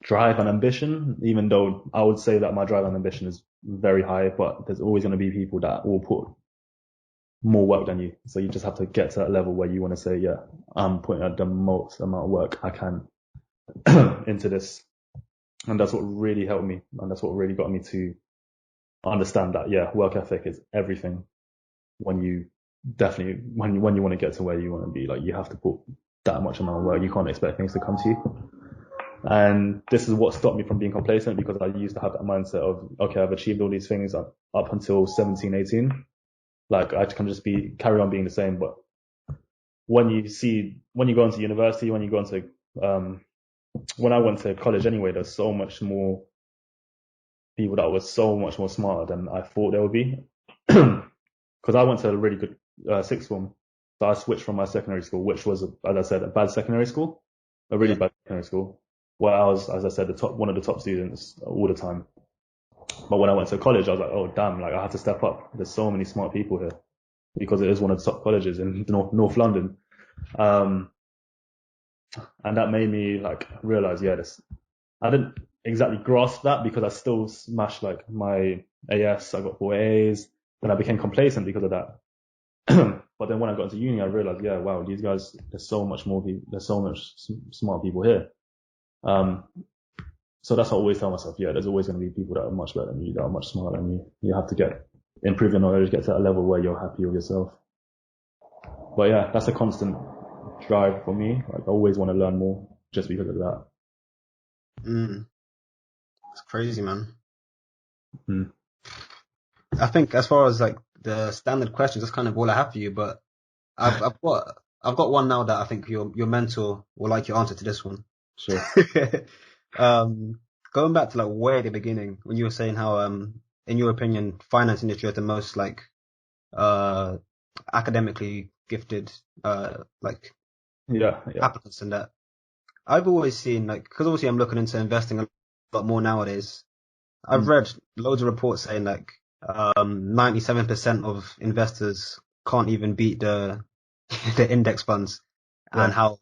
drive and ambition, even though I would say that my drive and ambition is very high, but there's always going to be people that will put more work than you. So you just have to get to that level where you want to say, yeah, I'm putting out the most amount of work I can into this. And that's what really helped me. And that's what really got me to understand that, yeah, work ethic is everything. When you want to get to where you want to be, like, you have to put that much amount of work. You can't expect things to come to you. And this is what stopped me from being complacent, because I used to have that mindset of, okay, I've achieved all these things up until 17, 18. Like, I can just carry on being the same. But when you go into university, when I went to college anyway, there's so much more people that were so much more smarter than I thought there would be. Because I went to a really good sixth form. So I switched from my secondary school, which was, as I said, a bad secondary school, a really bad secondary school, where I was, as I said, one of the top students all the time. But when I went to college, I was like, oh damn, like I had to step up. There's so many smart people here because it is one of the top colleges in North London. And that made me like realize, I didn't exactly grasp that because I still smashed like my AS. I got 4 A's. Then I became complacent because of that. But then when I got into uni, I realized, yeah, wow, these guys, there's so much smart people here. So that's what I always tell myself, yeah, there's always going to be people that are much better than you, that are much smarter than you. You have to improve your knowledge, get to that level where you're happy with yourself. But yeah, that's a constant drive for me. Like I always want to learn more just because of that. It's crazy, man. Mm. I think as far as like the standard questions, that's kind of all I have for you, but I've got one now that I think your mentor will like your answer to this one. Sure. Going back to like way at the beginning when you were saying how in your opinion finance industry is the most like academically gifted applicants, and that I've always seen, like, because obviously I'm looking into investing a lot more nowadays. I've read loads of reports saying like 97% of investors can't even beat the index funds, and how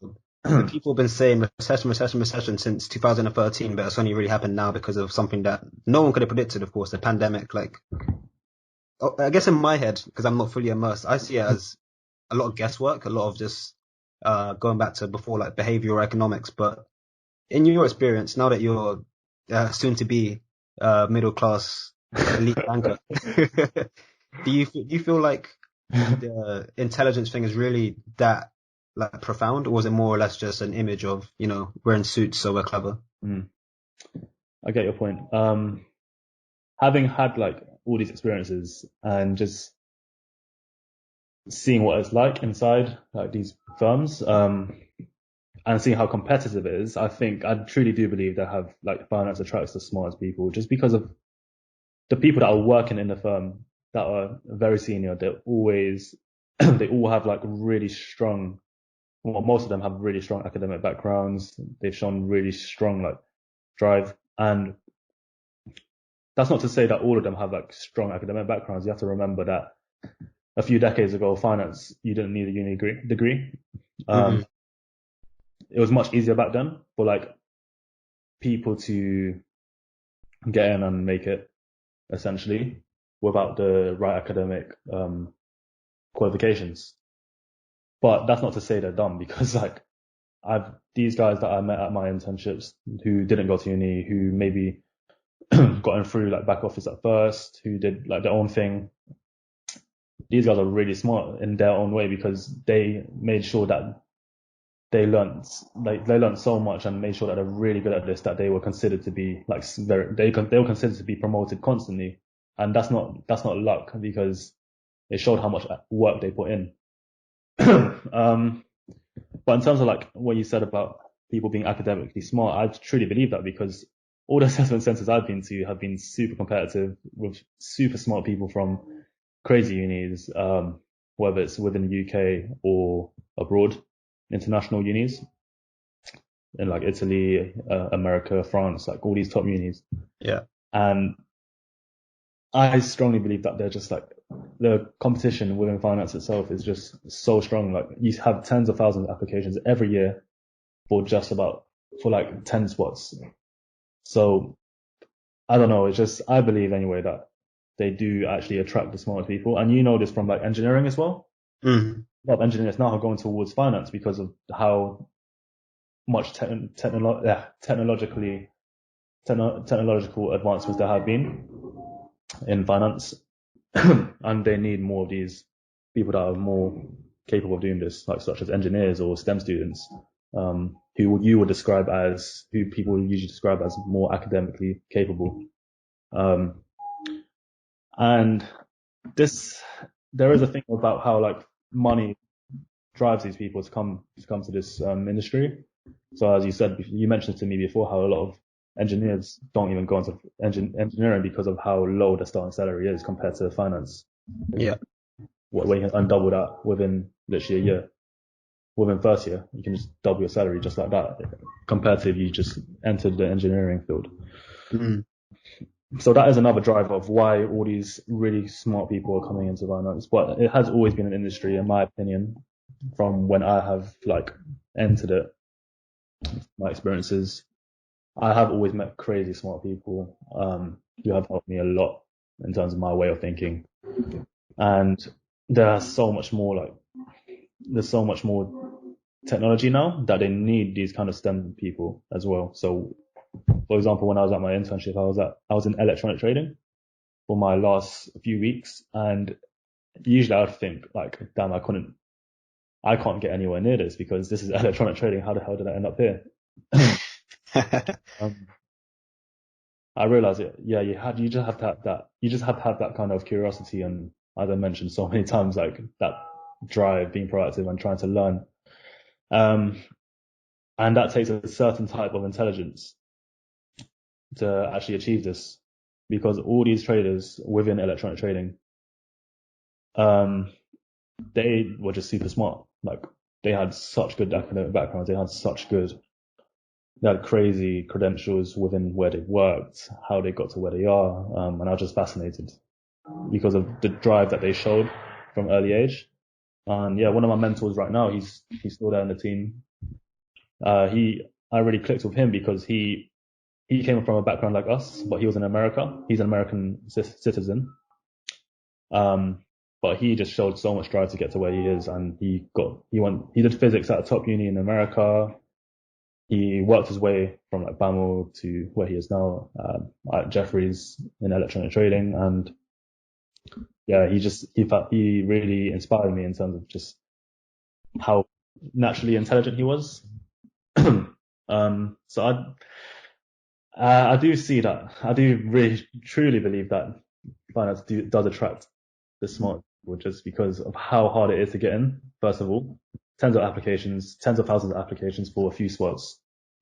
people have been saying recession since 2013, but it's only really happened now because of something that no one could have predicted, of course, the pandemic. Like, I guess in my head, because I'm not fully immersed, I see it as a lot of guesswork, a lot of just going back to before, like behavioral economics. But in your experience, now that you're soon to be middle class elite banker, do you feel like the intelligence thing is really that like profound, or was it more or less just an image of, we're in suits so we're clever? I get your point. Having had like all these experiences and just seeing what it's like inside like these firms, and seeing how competitive it is, I think I truly do believe that finance attracts the smartest people, just because of the people that are working in the firm that are very senior. They all have like really strong, well, most of them have really strong academic backgrounds. They've shown really strong like drive, and that's not to say that all of them have like strong academic backgrounds. You have to remember that a few decades ago, finance, you didn't need a uni degree. It was much easier back then for like people to get in and make it, essentially, without the right academic qualifications. But that's not to say they're dumb, because like these guys that I met at my internships who didn't go to uni, who maybe gotten through like back office at first, who did like their own thing. These guys are really smart in their own way, because they made sure that they learned so much and made sure that they're really good at this, that they were considered to be like they were considered to be promoted constantly. And that's not luck, because it showed how much work they put in. But in terms of like what you said about people being academically smart, I truly believe that, because all the assessment centers I've been to have been super competitive with super smart people from crazy unis, whether it's within the UK or abroad, international unis in like Italy, America, France, like all these top unis. Yeah. And I strongly believe that they're just like, the competition within finance itself is just so strong. Like you have tens of thousands of applications every year for like 10 spots. So I don't know. It's just, I believe anyway that they do actually attract the smartest people. And you know this from like engineering as well. A lot of engineers now are going towards finance because of how much technological advancements there have been in finance. And they need more of these people that are more capable of doing this, like such as engineers or STEM students, who people usually describe as more academically capable. And there is a thing about how like money drives these people to come to this industry. So as you said, you mentioned to me before how a lot of engineers don't even go into engineering because of how low the starting salary is compared to finance. Yeah. Where you can double that within literally a year. Within first year, you can just double your salary just like that, compared to if you just entered the engineering field. So that is another driver of why all these really smart people are coming into finance. But it has always been an industry, in my opinion, from when I have like entered it, my experiences. I have always met crazy smart people, who have helped me a lot in terms of my way of thinking. And there's so much more technology now that they need these kind of STEM people as well. So, for example, when I was at my internship, I was in electronic trading for my last few weeks, and usually I would think like, damn, I can't get anywhere near this because this is electronic trading. How the hell did I end up here? um, I realized it. Yeah, you just have to have that. You just have to have that kind of curiosity, and as I mentioned so many times, like that drive, being proactive and trying to learn. And that takes a certain type of intelligence to actually achieve this, because all these traders within electronic trading, they were just super smart. Like they had such good academic backgrounds. They had crazy credentials within where they worked, how they got to where they are. And I was just fascinated because of the drive that they showed from early age. And yeah, one of my mentors right now, he's still there in the team. I really clicked with him because he came from a background like us, but he was in America. He's an American citizen. But he just showed so much drive to get to where he is, and he did physics at a top uni in America. He worked his way from like BAML to where he is now, at Jefferies in electronic trading. And yeah, he really inspired me in terms of just how naturally intelligent he was. So I do see that. I do really truly believe that finance does attract the smart people just because of how hard it is to get in. First of all, tens of thousands of applications for a few spots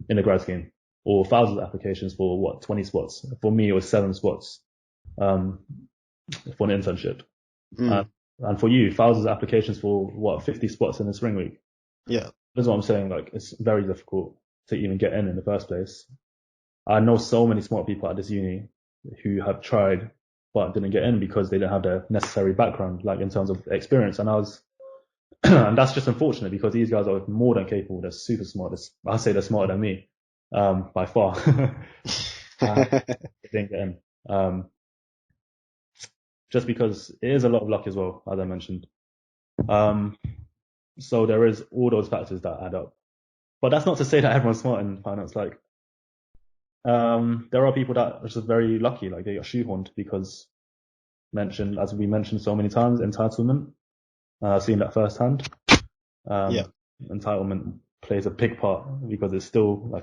in the grad scheme, or thousands of applications for 20 spots. For me, it was 7 spots, for an internship. And for you, thousands of applications for 50 spots in the spring week. Yeah. That's what I'm saying. Like, it's very difficult to even get in the first place. I know so many smart people at this uni who have tried but didn't get in because they didn't have the necessary background, like in terms of experience. And and that's just unfortunate because these guys are more than capable. They're super smart. I'd say they're smarter than me, by far. They didn't get in. Just because it is a lot of luck as well, as I mentioned. So there is all those factors that add up. But that's not to say that everyone's smart in finance. Like, there are people that are just very lucky, like they got shoehorned because as we mentioned so many times, entitlement. I've seen that firsthand. Yeah. Entitlement plays a big part because it's still a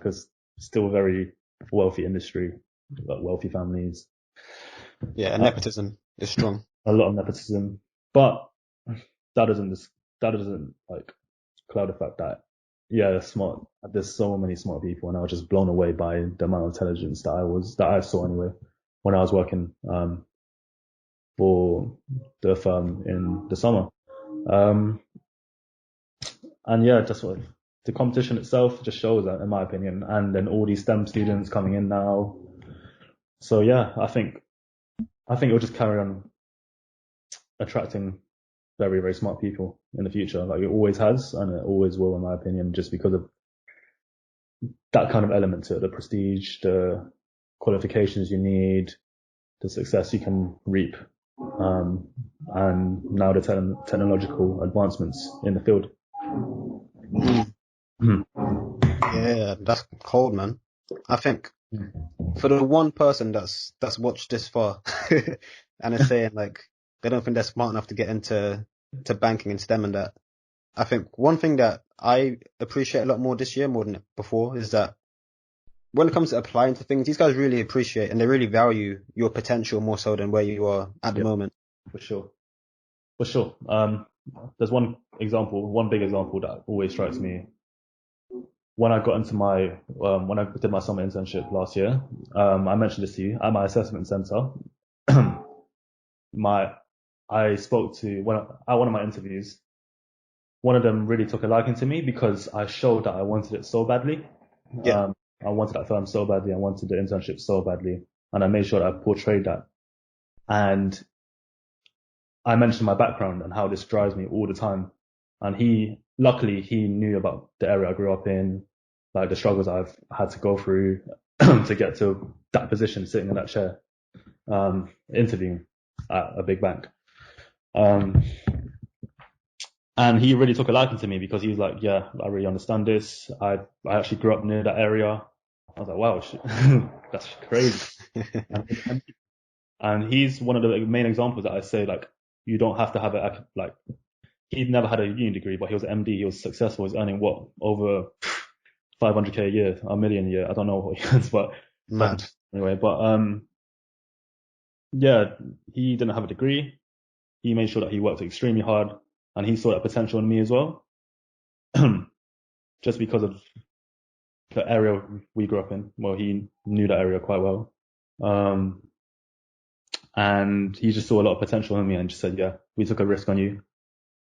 very wealthy industry, like wealthy families. Yeah, and nepotism is strong. A lot of nepotism, but that doesn't like cloud the fact that they're smart. There's so many smart people, and I was just blown away by the amount of intelligence that I saw anyway when I was working for the firm in the summer. And yeah, just what the competition itself just shows that, in my opinion. And then all these STEM students coming in now. So yeah, I think it will just carry on attracting very, very smart people in the future. Like it always has, and it always will, in my opinion, just because of that kind of element to it, the prestige, the qualifications you need, the success you can reap, and now the technological advancements in the field. Yeah, that's cold, man. I think for the one person that's watched this far and is saying like they don't think they're smart enough to get into banking and STEM and that, I think one thing that I appreciate a lot more this year, more than before, is that when it comes to applying to things, these guys really appreciate and they really value your potential more so than where you are at the moment. For sure. There's one big example that always strikes me. When I got into when I did my summer internship last year, I mentioned this to you at my assessment center. I spoke to at one of my interviews. One of them really took a liking to me because I showed that I wanted it so badly. Yeah. I wanted that firm so badly. I wanted the internship so badly. and I made sure that I portrayed that. And I mentioned my background and how this drives me all the time. And luckily he knew about the area I grew up in, like the struggles I've had to go through to get to that position, sitting in that chair, interviewing at a big bank. And he really took a liking to me because he was like, yeah, I really understand this. I actually grew up near that area. I was like, wow, shit. That's crazy. And he's one of the main examples that I say, like, you don't have to have he'd never had a uni degree, but he was an MD. He was successful. He's earning over 500k a year, $1 million a year. I don't know what he earns, but Mad. Anyway, but yeah, he didn't have a degree. He made sure that he worked extremely hard, and he saw that potential in me as well. Just because of the area we grew up in. Well, he knew that area quite well. And he just saw a lot of potential in me and just said, yeah, we took a risk on you.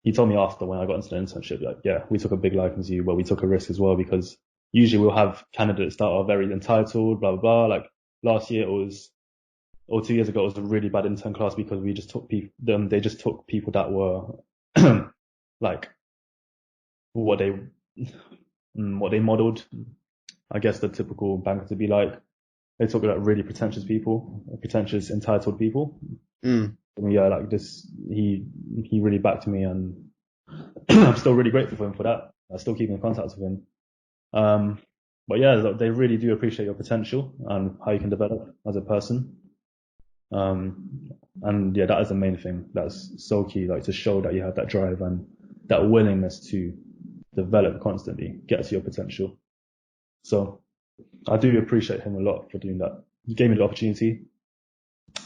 He told me after, when I got into the internship, like, yeah, we took a big liking to you, but we took a risk as well, because usually we'll have candidates that are very entitled, blah, blah, blah. Like last year or 2 years ago, it was a really bad intern class because we just took they just took people that were like what they modeled, I guess the typical banker to be like. They took like really pretentious people, pretentious entitled people. Yeah, like this, he really backed me, and I'm still really grateful for him for that. I still keep in contact with him. But yeah, they really do appreciate your potential and how you can develop as a person. And yeah, that is the main thing. That's so key, like to show that you have that drive and that willingness to develop constantly, get to your potential. So I do appreciate him a lot for doing that. He gave me the opportunity,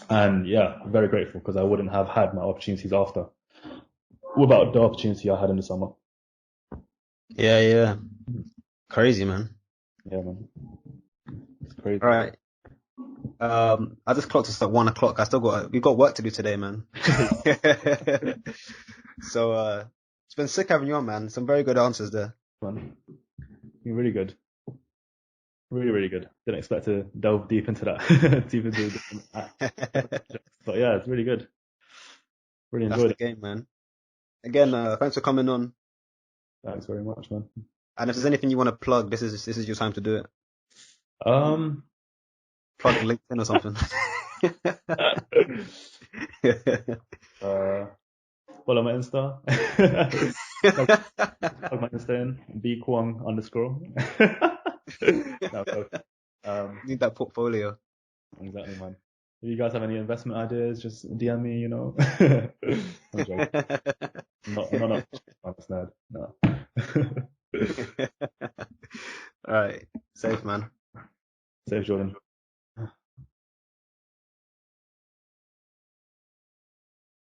and yeah, I'm very grateful, because I wouldn't have had my opportunities after without the opportunity I had in the summer. Yeah. Crazy, man. Yeah, man. It's crazy. All right. I just clocked us at 1 o'clock. We've got work to do today, man. So, it's been sick having you on, man. Some very good answers there. Man. You're really good. Really, really good. Didn't expect to delve deep into that. But yeah, it's really good. Really enjoyed That's the game, man. Again, thanks for coming on. Thanks very much, man. And if there's anything you want to plug, this is your time to do it. Plug LinkedIn or something. Follow my Insta. Plug my Insta in Kwong _. Need that portfolio. Exactly, man. If you guys have any investment ideas, just DM me, you know. I'm joking. I'm not no. All right. Safe, man. Safe, Jordan.